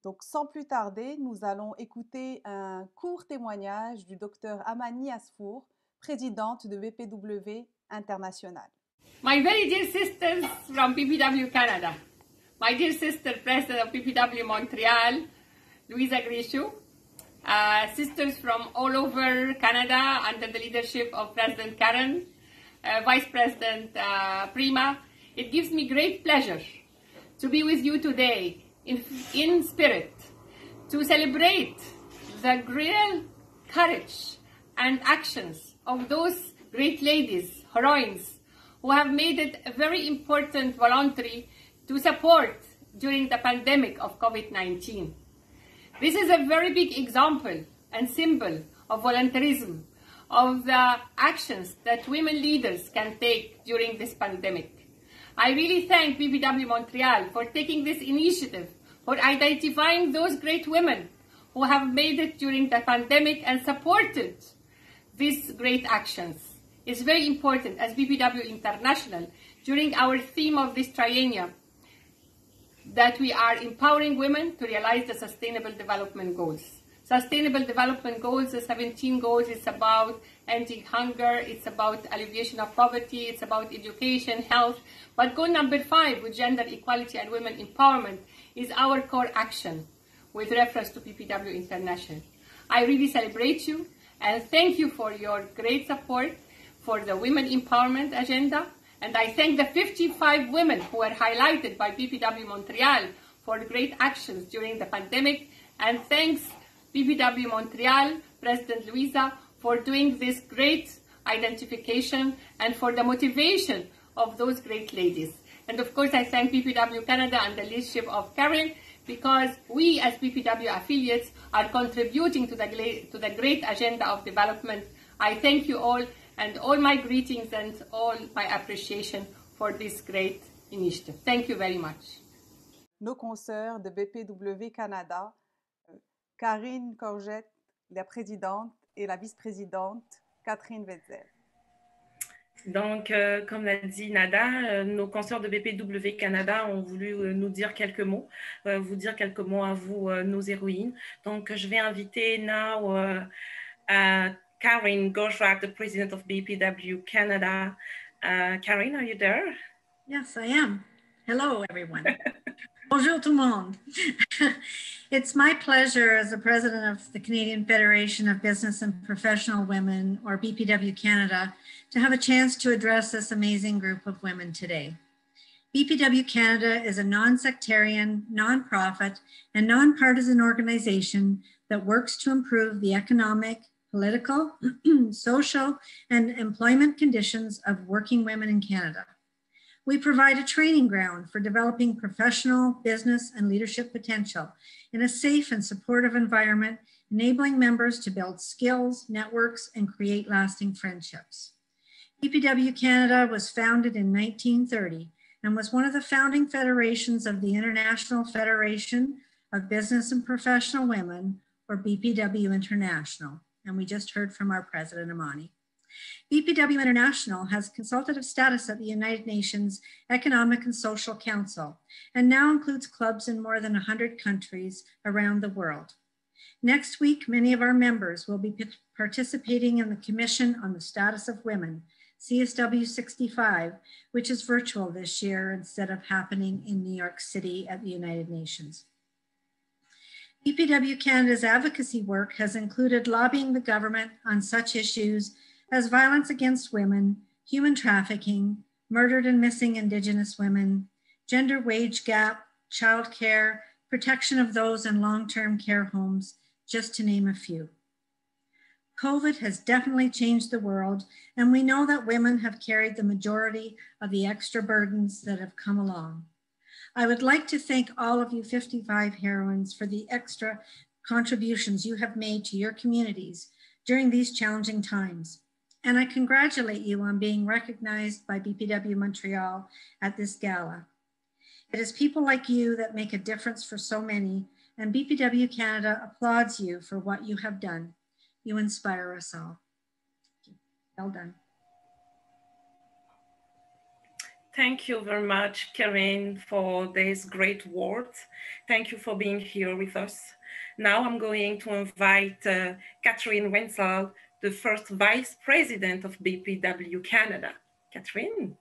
Donc, sans plus tarder, nous allons écouter un court témoignage du Dr Amani Asfour, présidente de BPW International. My very dear sisters from BPW Canada, my dear sister president of BPW Montreal, Louisa Grishu, sisters from all over Canada under the leadership of President Karen, Vice President Prima. It gives me great pleasure to be with you today in spirit, to celebrate the real courage and actions of those great ladies, heroines, who have made it a very important voluntary to support during the pandemic of COVID-19. This is a very big example and symbol of volunteerism, of the actions that women leaders can take during this pandemic. I really thank BPW Montreal for taking this initiative, for identifying those great women who have made it during the pandemic and supported these great actions. It's very important as BPW International, during our theme of this triennium, that we are empowering women to realize the Sustainable Development Goals. Sustainable Development Goals, the 17 goals, is about ending hunger, it's about alleviation of poverty, it's about education, health. But goal number 5, with gender equality and women empowerment, is our core action with reference to BPW International. I really celebrate you and thank you for your great support for the women empowerment agenda. And I thank the 55 women who were highlighted by BPW Montreal for great actions during the pandemic. And thanks BPW Montreal, President Louisa, for doing this great identification and for the motivation of those great ladies. And of course, I thank BPW Canada and the leadership of Karen, because we as BPW affiliates are contributing to the great agenda of development. I thank you all, and all my greetings and all my appreciation for this great initiative. Thank you very much. Nos consoeurs de BPW Canada, Karine Courgette, la présidente, et la vice-présidente, Catherine Wetzel. Donc, comme l'a dit Nada, nos consoeurs de BPW Canada ont voulu nous dire quelques mots, vous dire quelques mots à vous, nos héroïnes. Donc, je vais inviter now Karen Goshrak, the president of BPW Canada. Karen, are you there? Yes, I am. Hello, everyone. Bonjour tout le monde. It's my pleasure as the president of the Canadian Federation of Business and Professional Women, or BPW Canada, to have a chance to address this amazing group of women today. BPW Canada is a non-sectarian, non-profit, and non-partisan organization that works to improve the economic, political, social, and employment conditions of working women in Canada. We provide a training ground for developing professional, business, and leadership potential in a safe and supportive environment, enabling members to build skills, networks, and create lasting friendships. BPW Canada was founded in 1930 and was one of the founding federations of the International Federation of Business and Professional Women, or BPW International. And we just heard from our president, Amani. BPW International has consultative status at the United Nations Economic and Social Council, and now includes clubs in more than 100 countries around the world. Next week, many of our members will be participating in the Commission on the Status of Women, CSW 65, which is virtual this year instead of happening in New York City at the United Nations. BPW Canada's advocacy work has included lobbying the government on such issues as violence against women, human trafficking, murdered and missing Indigenous women, gender wage gap, childcare, protection of those in long-term care homes, just to name a few. COVID has definitely changed the world, and we know that women have carried the majority of the extra burdens that have come along. I would like to thank all of you 55 heroines for the extra contributions you have made to your communities during these challenging times. And I congratulate you on being recognized by BPW Montreal at this gala. It is people like you that make a difference for so many, and BPW Canada applauds you for what you have done. You inspire us all. Well done. Thank you very much, Karen, for these great words. Thank you for being here with us. Now I'm going to invite Catherine Wenzel, the first Vice President of BPW Canada. Catherine.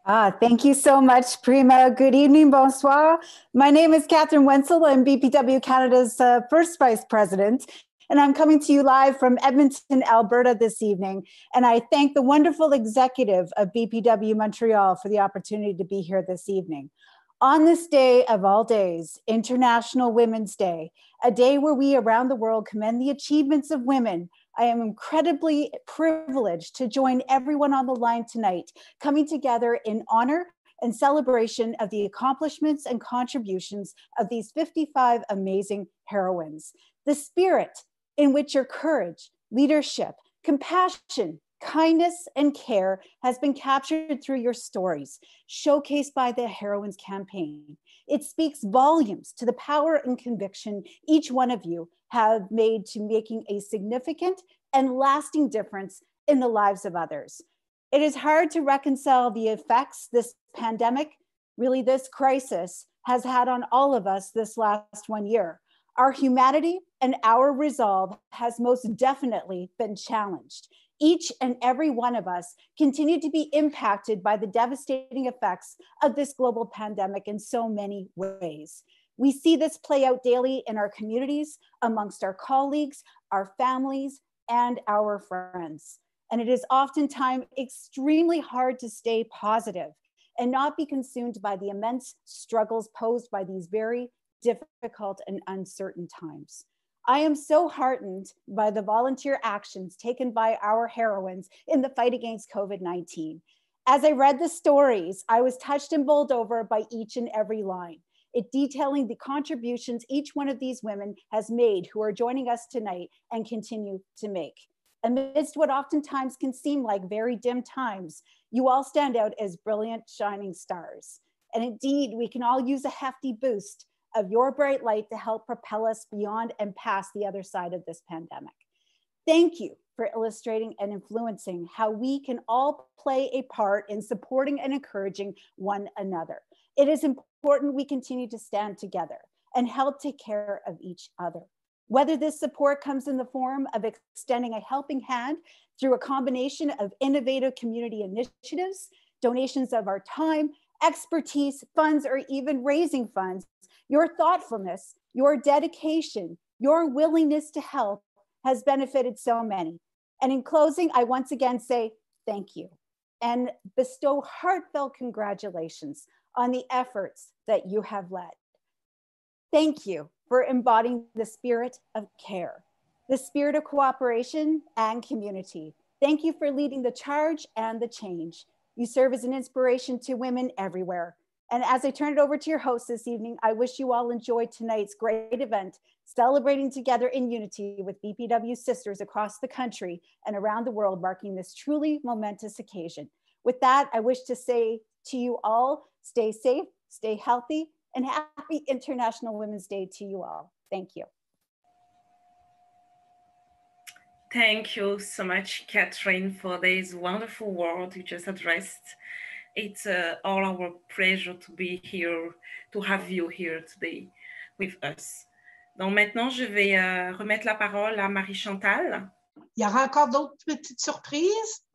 Thank you so much, Prima. Good evening, bonsoir. My name is Catherine Wenzel. I'm BPW Canada's first Vice President, and I'm coming to you live from Edmonton, Alberta this evening. And I thank the wonderful executive of BPW Montreal for the opportunity to be here this evening. On this day of all days, International Women's Day, a day where we around the world commend the achievements of women, I am incredibly privileged to join everyone on the line tonight, coming together in honor and celebration of the accomplishments and contributions of these 55 amazing heroines. The spirit in which your courage, leadership, compassion, kindness, and care has been captured through your stories, showcased by the Heroines campaign. It speaks volumes to the power and conviction each one of you have made to making a significant and lasting difference in the lives of others. It is hard to reconcile the effects this pandemic, really this crisis, has had on all of us this last 1 year. Our humanity and our resolve has most definitely been challenged. Each and every one of us continue to be impacted by the devastating effects of this global pandemic in so many ways. We see this play out daily in our communities, amongst our colleagues, our families, and our friends. And it is oftentimes extremely hard to stay positive and not be consumed by the immense struggles posed by these very difficult and uncertain times. I am so heartened by the volunteer actions taken by our heroines in the fight against COVID-19. As I read the stories, I was touched and bowled over by each and every line, it detailing the contributions each one of these women has made who are joining us tonight and continue to make. Amidst what oftentimes can seem like very dim times, you all stand out as brilliant, shining stars. And indeed, we can all use a hefty boost of your bright light to help propel us beyond and past the other side of this pandemic. Thank you for illustrating and influencing how we can all play a part in supporting and encouraging one another. It is important we continue to stand together and help take care of each other. Whether this support comes in the form of extending a helping hand through a combination of innovative community initiatives, donations of our time, expertise, funds, or even raising funds, your thoughtfulness, your dedication, your willingness to help has benefited so many. And in closing, I once again say thank you and bestow heartfelt congratulations on the efforts that you have led. Thank you for embodying the spirit of care, the spirit of cooperation and community. Thank you for leading the charge and the change. You serve as an inspiration to women everywhere. And as I turn it over to your host this evening, I wish you all enjoy tonight's great event, celebrating together in unity with BPW sisters across the country and around the world, marking this truly momentous occasion. With that, I wish to say to you all, stay safe, stay healthy, and happy International Women's Day to you all. Thank you. Thank you so much, Catherine, for these wonderful words you just addressed. It's all our pleasure to be here, to have you here today with us. Donc maintenant, je vais remettre la parole à Marie-Chantal. Il y aura encore d'autres petites surprises.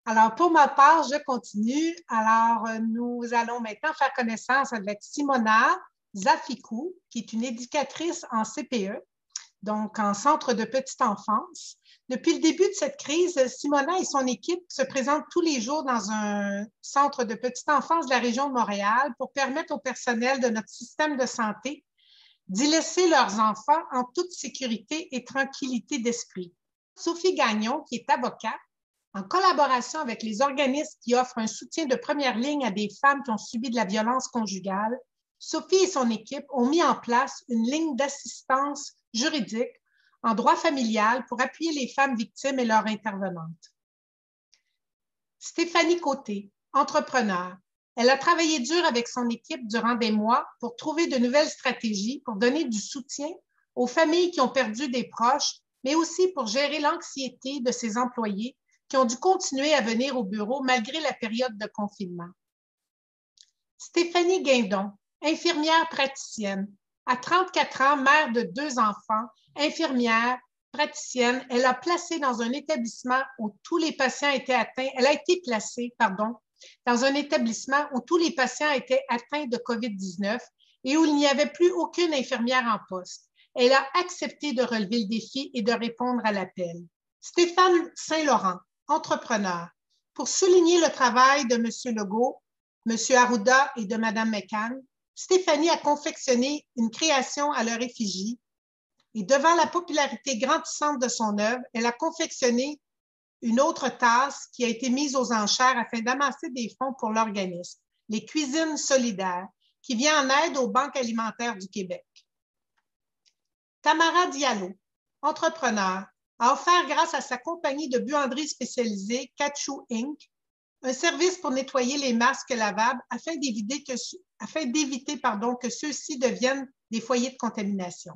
Alors, pour ma part, je continue. Alors, nous allons maintenant faire connaissance avec Simona Zafikou, qui est une éducatrice en CPE, donc en centre de petite enfance. Depuis le début de cette crise, Simona et son équipe se présentent tous les jours dans un centre de petite enfance de la région de Montréal pour permettre au personnel de notre système de santé d'y laisser leurs enfants en toute sécurité et tranquillité d'esprit. Sophie Gagnon, qui est avocate, en collaboration avec les organismes qui offrent un soutien de première ligne à des femmes qui ont subi de la violence conjugale, Sophie et son équipe ont mis en place une ligne d'assistance juridique en droit familial pour appuyer les femmes victimes et leurs intervenantes. Stéphanie Côté, entrepreneur. Elle a travaillé dur avec son équipe durant des mois pour trouver de nouvelles stratégies pour donner du soutien aux familles qui ont perdu des proches, mais aussi pour gérer l'anxiété de ses employés qui ont dû continuer à venir au bureau malgré la période de confinement. Stéphanie Guindon, infirmière praticienne. À 34 ans, mère de 2 enfants, infirmière, praticienne, elle a placé dans un établissement où tous les patients étaient atteints, elle a été placée, dans un établissement où tous les patients étaient atteints de COVID-19 et où il n'y avait plus aucune infirmière en poste. Elle a accepté de relever le défi et de répondre à l'appel. Stéphane Saint-Laurent, entrepreneur. Pour souligner le travail de M. Legault, M. Arruda et de Mme McCann, Stéphanie a confectionné une création à leur effigie et devant la popularité grandissante de son œuvre, elle a confectionné une autre tasse qui a été mise aux enchères afin d'amasser des fonds pour l'organisme, les Cuisines solidaires, qui vient en aide aux banques alimentaires du Québec. Tamara Diallo, entrepreneur, a offert grâce à sa compagnie de buanderie spécialisée Kachou Inc. un service pour nettoyer les masques lavables afin d'éviter que ceux-ci deviennent des foyers de contamination.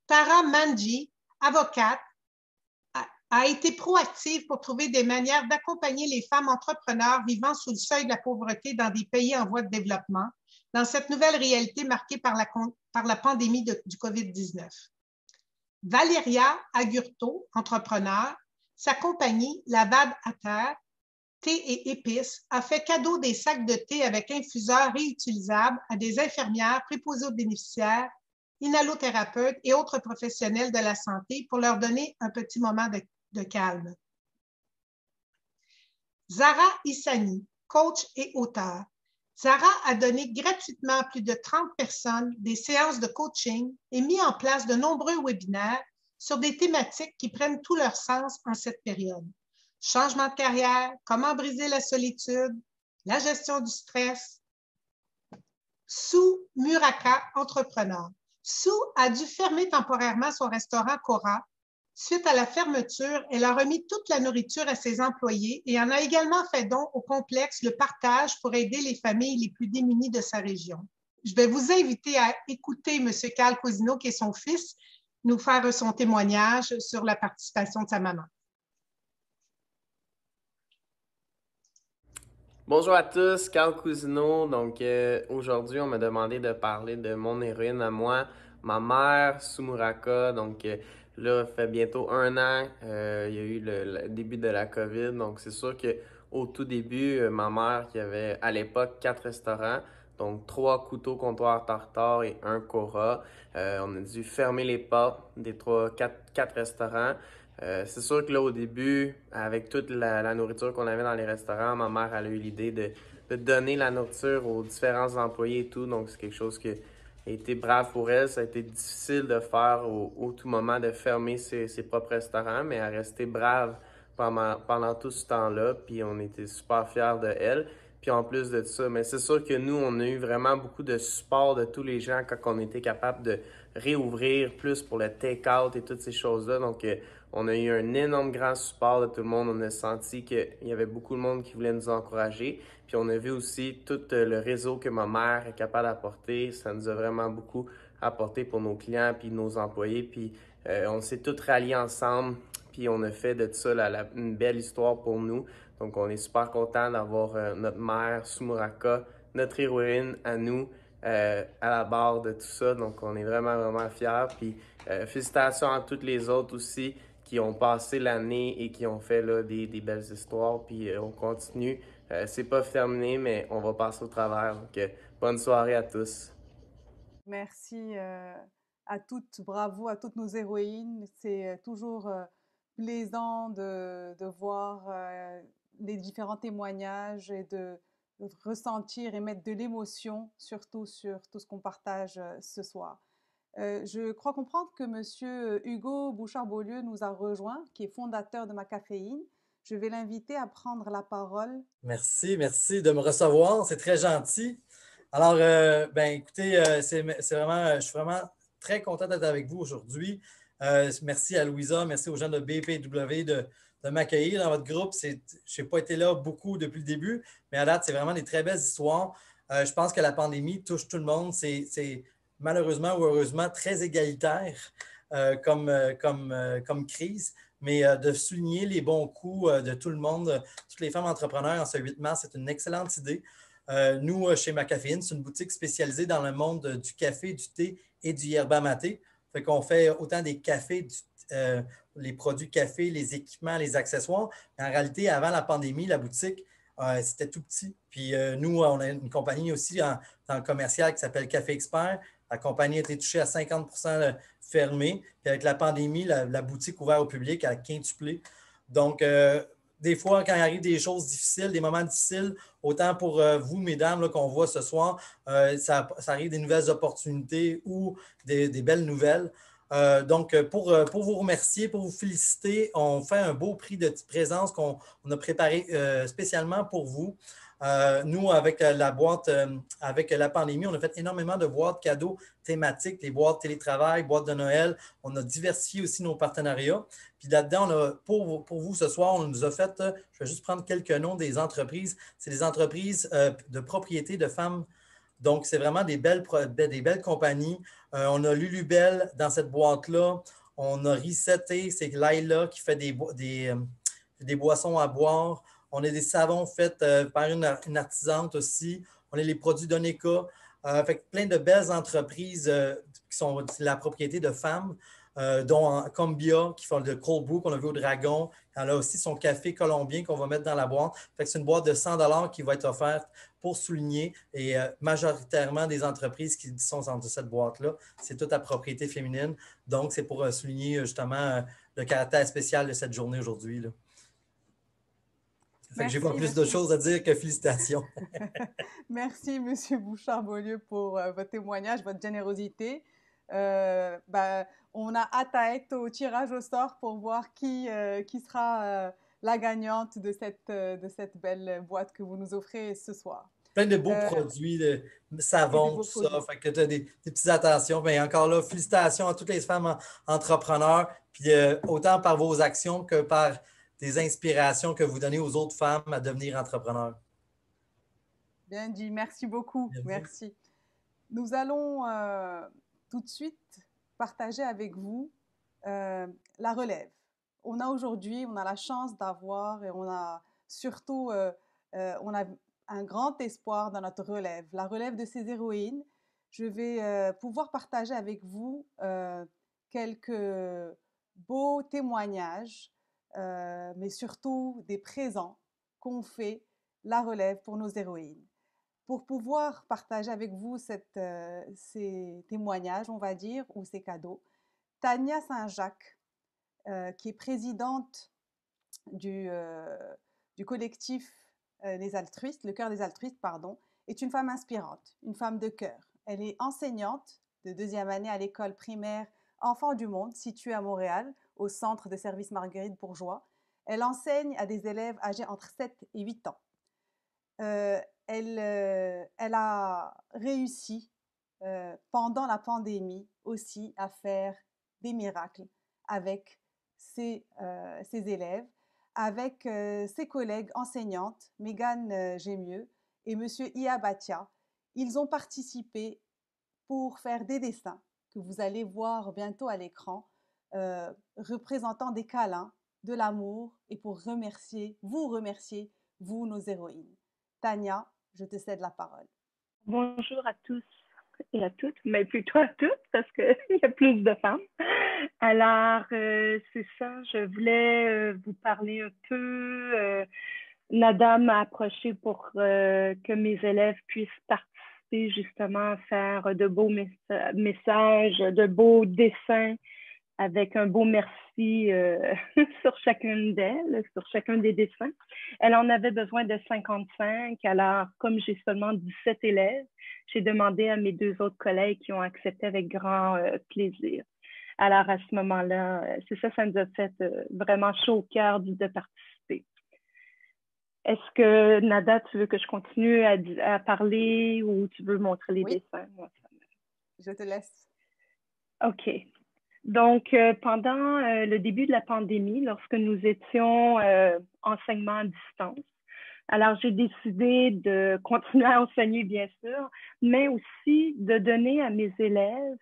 Tara Manji, avocate, a été proactive pour trouver des manières d'accompagner les femmes entrepreneurs vivant sous le seuil de la pauvreté dans des pays en voie de développement, dans cette nouvelle réalité marquée par la pandémie du COVID-19. Valéria Agurto, entrepreneur, sa compagnie, la Vade à terre, thé et épices, a fait cadeau des sacs de thé avec infuseurs réutilisables à des infirmières, préposées aux bénéficiaires, inhalothérapeutes et autres professionnels de la santé pour leur donner un petit moment de calme. Zara Issani, coach et auteur. Zara a donné gratuitement à plus de 30 personnes des séances de coaching et mis en place de nombreux webinaires sur des thématiques qui prennent tout leur sens en cette période. Changement de carrière, comment briser la solitude, la gestion du stress. Sue Muraka, entrepreneur. Sue a dû fermer temporairement son restaurant Cora. Suite à la fermeture, elle a remis toute la nourriture à ses employés et en a également fait don au complexe Le Partage pour aider les familles les plus démunies de sa région. Je vais vous inviter à écouter M. Carl Cousineau, qui est son fils, nous faire son témoignage sur la participation de sa maman. Bonjour à tous, Carl Cousineau. Donc aujourd'hui, on m'a demandé de parler de mon héroïne à moi, ma mère, Sue Muraka. Donc là, ça fait bientôt 1 an, il y a eu le début de la COVID. Donc c'est sûr qu'au tout début, ma mère qui avait à l'époque 4 restaurants, donc 3 couteaux comptoirs tartare et 1 Cora. On a dû fermer les portes des 4 restaurants. C'est sûr que là, au début, avec toute la nourriture qu'on avait dans les restaurants, ma mère elle a eu l'idée de donner la nourriture aux différents employés et tout. Donc, c'est quelque chose qui a été brave pour elle. Ça a été difficile de faire au tout moment de fermer ses propres restaurants, mais elle a resté brave pendant tout ce temps-là. Puis, on était super fiers de elle. Puis, en plus de ça, mais c'est sûr que nous, on a eu vraiment beaucoup de support de tous les gens quand on était capable de réouvrir plus pour le take-out et toutes ces choses-là. Donc, on a eu un énorme grand support de tout le monde. On a senti qu'il y avait beaucoup de monde qui voulait nous encourager. Puis on a vu aussi tout le réseau que ma mère est capable d'apporter. Ça nous a vraiment beaucoup apporté pour nos clients puis nos employés. Puis on s'est tous ralliés ensemble. Puis on a fait de ça une belle histoire pour nous. Donc on est super contents d'avoir notre mère, Sue Muraka, notre héroïne à nous, à la barre de tout ça. Donc on est vraiment, vraiment fiers. Puis félicitations à toutes les autres aussi qui ont passé l'année et qui ont fait là, des belles histoires. Puis on continue. C'est pas terminé, mais on va passer au travers. Donc, bonne soirée à tous. Merci à toutes. Bravo à toutes nos héroïnes. C'est toujours plaisant de voir les différents témoignages et ressentir et mettre de l'émotion, surtout sur tout ce qu'on partage ce soir. Je crois comprendre que M. Hugo Bouchard-Beaulieu nous a rejoint, qui est fondateur de Macaféine. Je vais l'inviter à prendre la parole. Merci de me recevoir, c'est très gentil. Alors, écoutez, je suis vraiment très content d'être avec vous aujourd'hui. Merci à Louisa, merci aux gens de BPW de m'accueillir dans votre groupe. Je n'ai pas été là beaucoup depuis le début, mais à date, c'est vraiment des très belles histoires. Je pense que la pandémie touche tout le monde. C'est malheureusement ou heureusement très égalitaire comme crise. Mais de souligner les bons coups de tout le monde, toutes les femmes entrepreneurs en ce 8 mars, c'est une excellente idée. Nous, chez Macaféine, c'est une boutique spécialisée dans le monde du café, du thé et du yerba maté. Fait qu'on fait autant des cafés, les produits café, les équipements, les accessoires. Mais en réalité, avant la pandémie, la boutique, c'était tout petit. Puis nous, on a une compagnie aussi dans le commercial qui s'appelle Café Expert. La compagnie a été touchée à 50% fermée. Puis avec la pandémie, la boutique ouverte au public a quintuplé. Donc, des fois, quand il arrive des choses difficiles, des moments difficiles, autant pour vous, mesdames, qu'on voit ce soir, ça arrive des nouvelles opportunités ou des belles nouvelles. Donc, pour vous remercier, pour vous féliciter, on fait un beau prix de présence qu'on a préparé spécialement pour vous. Nous, avec la boîte, avec la pandémie, on a fait énormément de boîtes cadeaux thématiques, les boîtes télétravail, boîtes de Noël. On a diversifié aussi nos partenariats. Puis là-dedans, pour vous ce soir, on nous a fait, je vais juste prendre quelques noms des entreprises. C'est des entreprises de propriété de femmes. Donc, c'est vraiment des belles compagnies. On a Lulubelle dans cette boîte-là. On a Riceté, c'est Laila qui fait des boissons à boire. On a des savons faits par une artisante aussi. On a les produits d'Oneka. Fait plein de belles entreprises qui sont la propriété de femmes, dont Combia, qui font le cold brew qu'on a vu au Dragon. Elle a aussi son café colombien qu'on va mettre dans la boîte. Fait que c'est une boîte de 100 $ qui va être offerte pour souligner. Et majoritairement des entreprises qui sont dans cette boîte-là, c'est toute la propriété féminine. Donc, c'est pour souligner justement le caractère spécial de cette journée aujourd'hui. Je n'ai pas plus de choses à dire que félicitations. Merci, M. Bouchard-Beaulieu, pour votre témoignage, votre générosité. On a hâte à être au tirage au sort pour voir qui sera la gagnante de cette belle boîte que vous nous offrez ce soir. Plein de beaux produits, de savons, tout ça. Fait que tu as des petites attentions. Mais encore là, félicitations à toutes les femmes entrepreneurs, puis autant par vos actions que par des inspirations que vous donnez aux autres femmes à devenir entrepreneurs. Bien dit, merci beaucoup. Merci. Nous allons tout de suite partager avec vous la relève. On a la chance d'avoir et on a surtout on a un grand espoir dans notre relève, la relève de ces héroïnes. Je vais pouvoir partager avec vous quelques beaux témoignages, mais surtout des présents qu'ont fait la relève pour nos héroïnes. Pour pouvoir partager avec vous ces témoignages, on va dire, ou ces cadeaux, Tania Saint-Jacques, qui est présidente du collectif Les Altruistes, le Cœur des Altruistes, pardon, est une femme inspirante, une femme de cœur. Elle est enseignante de 2e année à l'école primaire Enfants du Monde, située à Montréal, au centre de service Marguerite Bourgeois. Elle enseigne à des élèves âgés entre 7 et 8 ans. Elle a réussi pendant la pandémie aussi à faire des miracles avec ses élèves, avec ses collègues enseignantes, Mégane Gémieux et M. Ia Batia. Ils ont participé pour faire des dessins que vous allez voir bientôt à l'écran, représentant des câlins, de l'amour, et pour vous remercier, vous, nos héroïnes. Tania, je te cède la parole. Bonjour à tous et à toutes, mais plutôt à toutes, parce qu'il y a plus de femmes. Alors, c'est ça, je voulais vous parler un peu. Nada m'a approché pour que mes élèves puissent participer justement à faire de beaux messages, de beaux dessins avec un beau merci sur chacune d'elles, sur chacun des dessins. Elle en avait besoin de 55. Alors, comme j'ai seulement 17 élèves, j'ai demandé à mes 2 autres collègues qui ont accepté avec grand plaisir. Alors, à ce moment-là, c'est ça, ça nous a fait vraiment chaud au cœur de participer. Est-ce que, Nada, tu veux que je continue à parler ou tu veux montrer les dessins? Moi, je te laisse. OK. Donc, pendant le début de la pandémie, lorsque nous étions enseignement à distance, alors j'ai décidé de continuer à enseigner, bien sûr, mais aussi de donner à mes élèves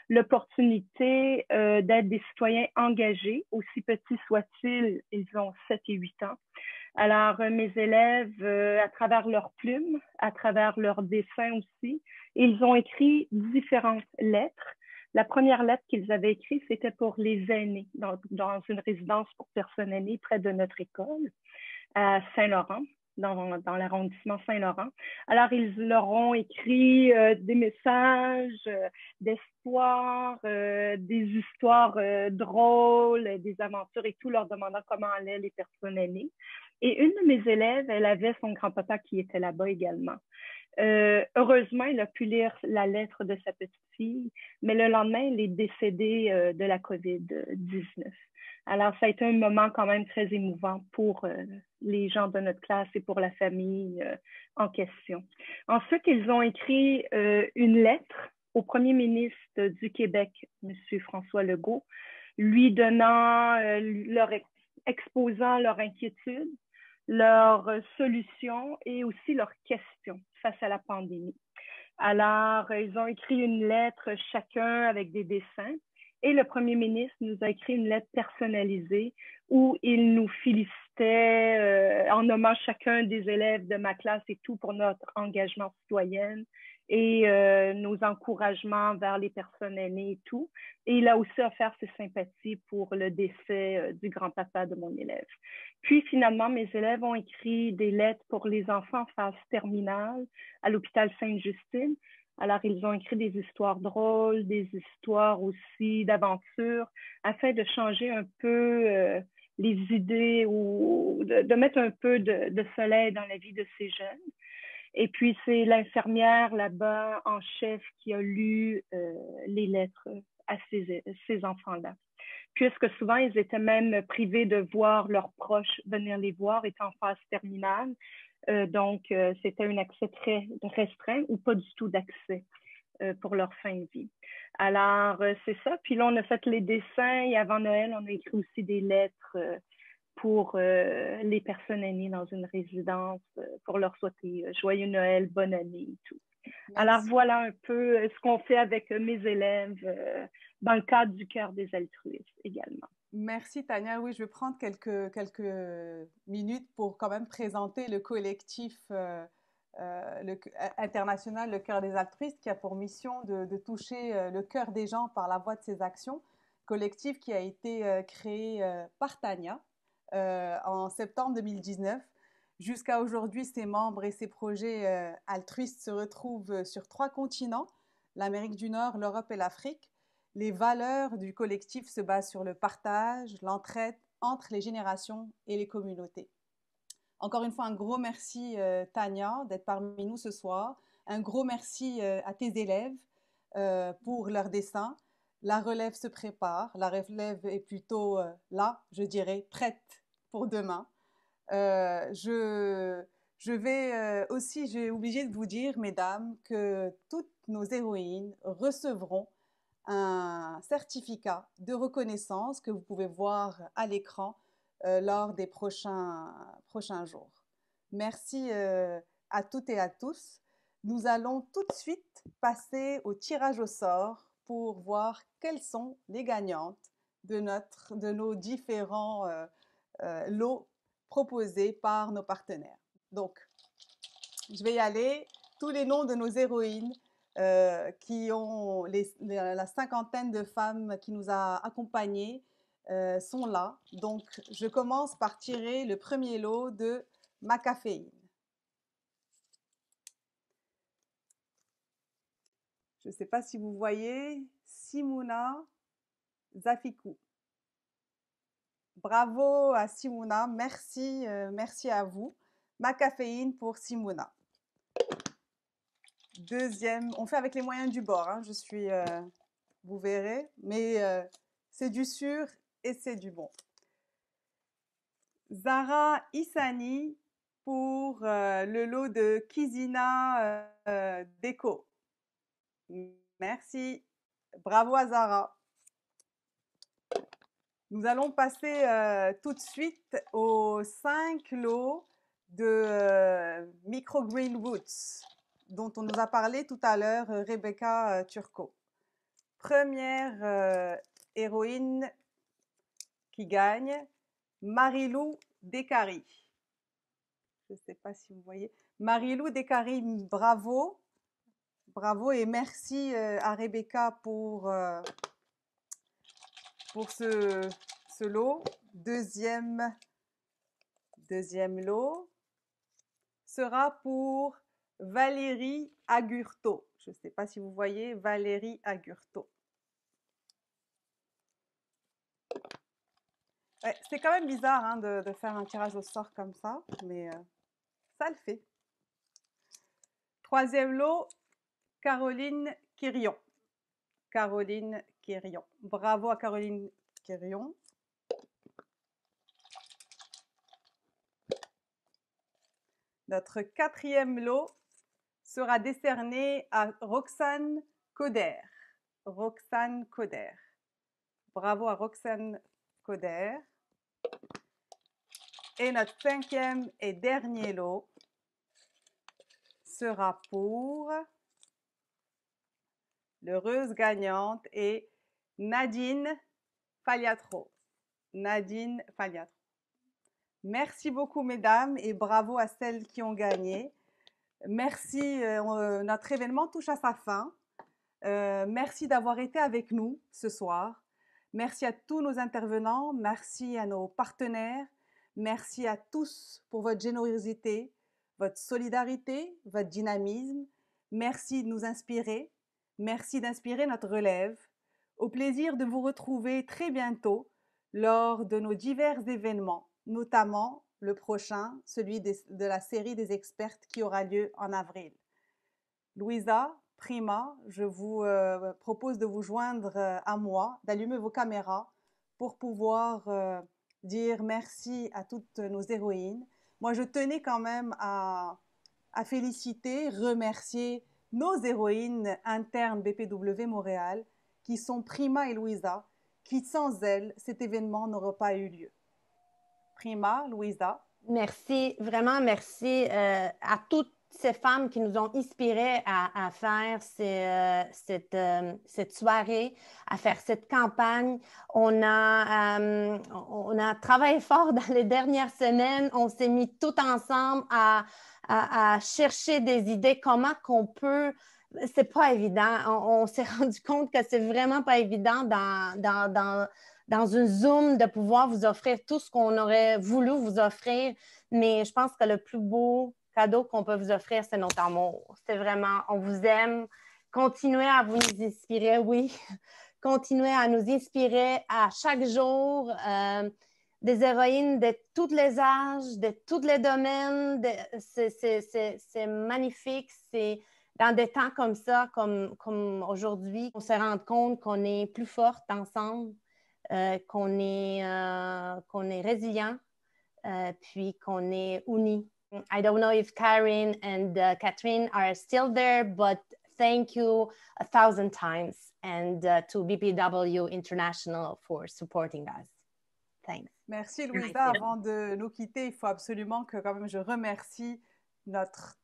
l'opportunité d'être des citoyens engagés, aussi petits soient-ils, ils ont 7 et 8 ans. Alors, mes élèves, à travers leurs plumes, à travers leurs dessins aussi, ils ont écrit différentes lettres. La première lettre qu'ils avaient écrite, c'était pour les aînés, dans une résidence pour personnes aînées près de notre école, à Saint-Laurent, dans l'arrondissement Saint-Laurent. Alors, ils leur ont écrit des messages d'espoir, des histoires drôles, des aventures et tout, leur demandant comment allaient les personnes aînées. Et une de mes élèves, elle avait son grand-papa qui était là-bas également. Heureusement, il a pu lire la lettre de sa petite fille, mais le lendemain, il est décédé de la COVID-19. Alors, ça a été un moment quand même très émouvant pour les gens de notre classe et pour la famille en question. Ensuite, ils ont écrit une lettre au premier ministre du Québec, M. François Legault, lui donnant, exposant leur inquiétude, leurs solutions et aussi leurs questions face à la pandémie. Alors, ils ont écrit une lettre chacun avec des dessins et le premier ministre nous a écrit une lettre personnalisée où il nous félicitait en nommant chacun des élèves de ma classe et tout pour notre engagement citoyen et nos encouragements vers les personnes aînées et tout. Et il a aussi offert ses sympathies pour le décès du grand-papa de mon élève. Puis finalement, mes élèves ont écrit des lettres pour les enfants en phase terminale à l'hôpital Sainte-Justine. Alors, ils ont écrit des histoires drôles, des histoires aussi d'aventures, afin de changer un peu les idées ou de mettre un peu de soleil dans la vie de ces jeunes. Et puis, c'est l'infirmière là-bas en chef qui a lu les lettres à ces enfants-là. Puisque souvent, ils étaient même privés de voir leurs proches venir les voir, étant en phase terminale. Donc, c'était un accès très restreint ou pas du tout d'accès pour leur fin de vie. Alors, c'est ça. Puis là, on a fait les dessins et avant Noël, on a écrit aussi des lettres pour les personnes aînées dans une résidence, pour leur souhaiter joyeux Noël, bonne année et tout. Merci. Alors, voilà un peu ce qu'on fait avec mes élèves dans le cadre du Cœur des altruistes également. Merci Tania. Oui, je vais prendre quelques minutes pour quand même présenter le collectif international, le Cœur des altruistes, qui a pour mission de toucher le cœur des gens par la voie de ses actions. Collectif qui a été créé par Tania en septembre 2019. Jusqu'à aujourd'hui, ses membres et ses projets altruistes se retrouvent sur 3 continents, l'Amérique du Nord, l'Europe et l'Afrique. Les valeurs du collectif se basent sur le partage, l'entraide entre les générations et les communautés. Encore une fois, un gros merci Tania d'être parmi nous ce soir. Un gros merci à tes élèves pour leurs dessins. La relève se prépare. La relève est plutôt là, je dirais, prête pour demain. Je vais aussi, j'ai oublié de vous dire, mesdames, que toutes nos héroïnes recevront un certificat de reconnaissance que vous pouvez voir à l'écran lors des prochains jours. Merci à toutes et à tous. Nous allons tout de suite passer au tirage au sort pour voir quelles sont les gagnantes de nos différents lots proposés par nos partenaires. Donc, je vais y aller. Tous les noms de nos héroïnes qui ont la cinquantaine de femmes qui nous a accompagnées sont là. Donc, je commence par tirer le premier lot de Ma Caféine. Je ne sais pas si vous voyez, Simona Zafikou. Bravo à Simona, merci, merci à vous. Ma caféine pour Simona. Deuxième, on fait avec les moyens du bord, hein. Je suis, vous verrez, mais c'est du sûr et c'est du bon. Zara Issani pour le lot de Kizina Déco. Merci, bravo à Zara. Nous allons passer tout de suite aux 5 lots de Microgreen Roots, dont on nous a parlé tout à l'heure, Rebecca Turco. Première héroïne qui gagne, Marilou Descaries. Je ne sais pas si vous voyez. Marilou Descaries, bravo. Bravo et merci à Rebecca pour ce lot. Deuxième lot sera pour Valérie Agurto. Je ne sais pas si vous voyez Valérie Agurto. Ouais, c'est quand même bizarre hein, de faire un tirage au sort comme ça, mais ça le fait. Troisième lot, Caroline Quirion. Caroline Quirion. Bravo à Caroline Quirion. Notre quatrième lot sera décerné à Roxane Coder. Roxane Coder. Bravo à Roxane Coder. Et notre cinquième et dernier lot sera pour l'heureuse gagnante et Nadine Faliatro. Nadine Faliatro. Merci beaucoup, mesdames, et bravo à celles qui ont gagné. Merci, notre événement touche à sa fin. Merci d'avoir été avec nous ce soir. Merci à tous nos intervenants, merci à nos partenaires, merci à tous pour votre générosité, votre solidarité, votre dynamisme. Merci de nous inspirer, merci d'inspirer notre relève. Au plaisir de vous retrouver très bientôt lors de nos divers événements, notamment le prochain, celui de la série des expertes qui aura lieu en avril. Louisa, Prima, je vous propose de vous joindre à moi, d'allumer vos caméras pour pouvoir dire merci à toutes nos héroïnes. Moi, je tenais quand même à féliciter, remercier nos héroïnes internes BPW Montréal, qui sont Prima et Louisa, qui sans elles, cet événement n'aurait pas eu lieu. Prima, Louisa. Merci, vraiment merci à toutes ces femmes qui nous ont inspirées à faire cette soirée, à faire cette campagne. On a travaillé fort dans les dernières semaines. On s'est mis tout ensemble à chercher des idées, comment qu'on peut... C'est pas évident. On s'est rendu compte que c'est vraiment pas évident dans une Zoom de pouvoir vous offrir tout ce qu'on aurait voulu vous offrir. Mais je pense que le plus beau cadeau qu'on peut vous offrir, c'est notre amour. C'est vraiment, on vous aime. Continuez à vous inspirer, oui. Continuez à nous inspirer à chaque jour. Des héroïnes de tous les âges, de tous les domaines. C'est magnifique. C'est dans des temps comme ça, comme aujourd'hui, on se rend compte qu'on est plus fortes ensemble, qu'on est résilient, puis qu'on est unis. I don't know if Karen and Catherine are still there, but thank you 1,000 times, and to BPW International for supporting us. Thanks. Merci Louisa. Avant de nous quitter, il faut absolument que quand même je remercie notre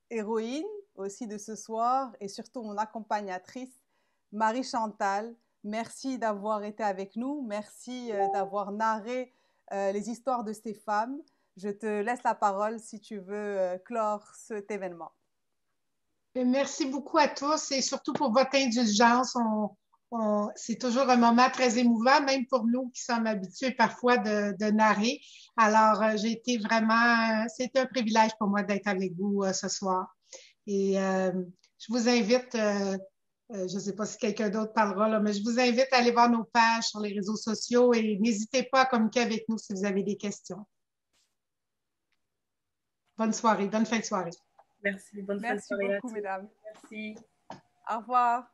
héroïne aussi de ce soir et surtout mon accompagnatrice Marie-Chantal. Merci d'avoir été avec nous. Merci d'avoir narré les histoires de ces femmes. Je te laisse la parole si tu veux clore cet événement. Merci beaucoup à tous et surtout pour votre indulgence. C'est toujours un moment très émouvant, même pour nous qui sommes habitués parfois de narrer. Alors, j'ai été vraiment... C'est un privilège pour moi d'être avec vous ce soir. Et je vous invite Je ne sais pas si quelqu'un d'autre parlera, là, mais je vous invite à aller voir nos pages sur les réseaux sociaux et n'hésitez pas à communiquer avec nous si vous avez des questions. Bonne soirée, bonne fin de soirée. Merci, bonne fin de Merci soirée beaucoup, mesdames. Merci. Au revoir.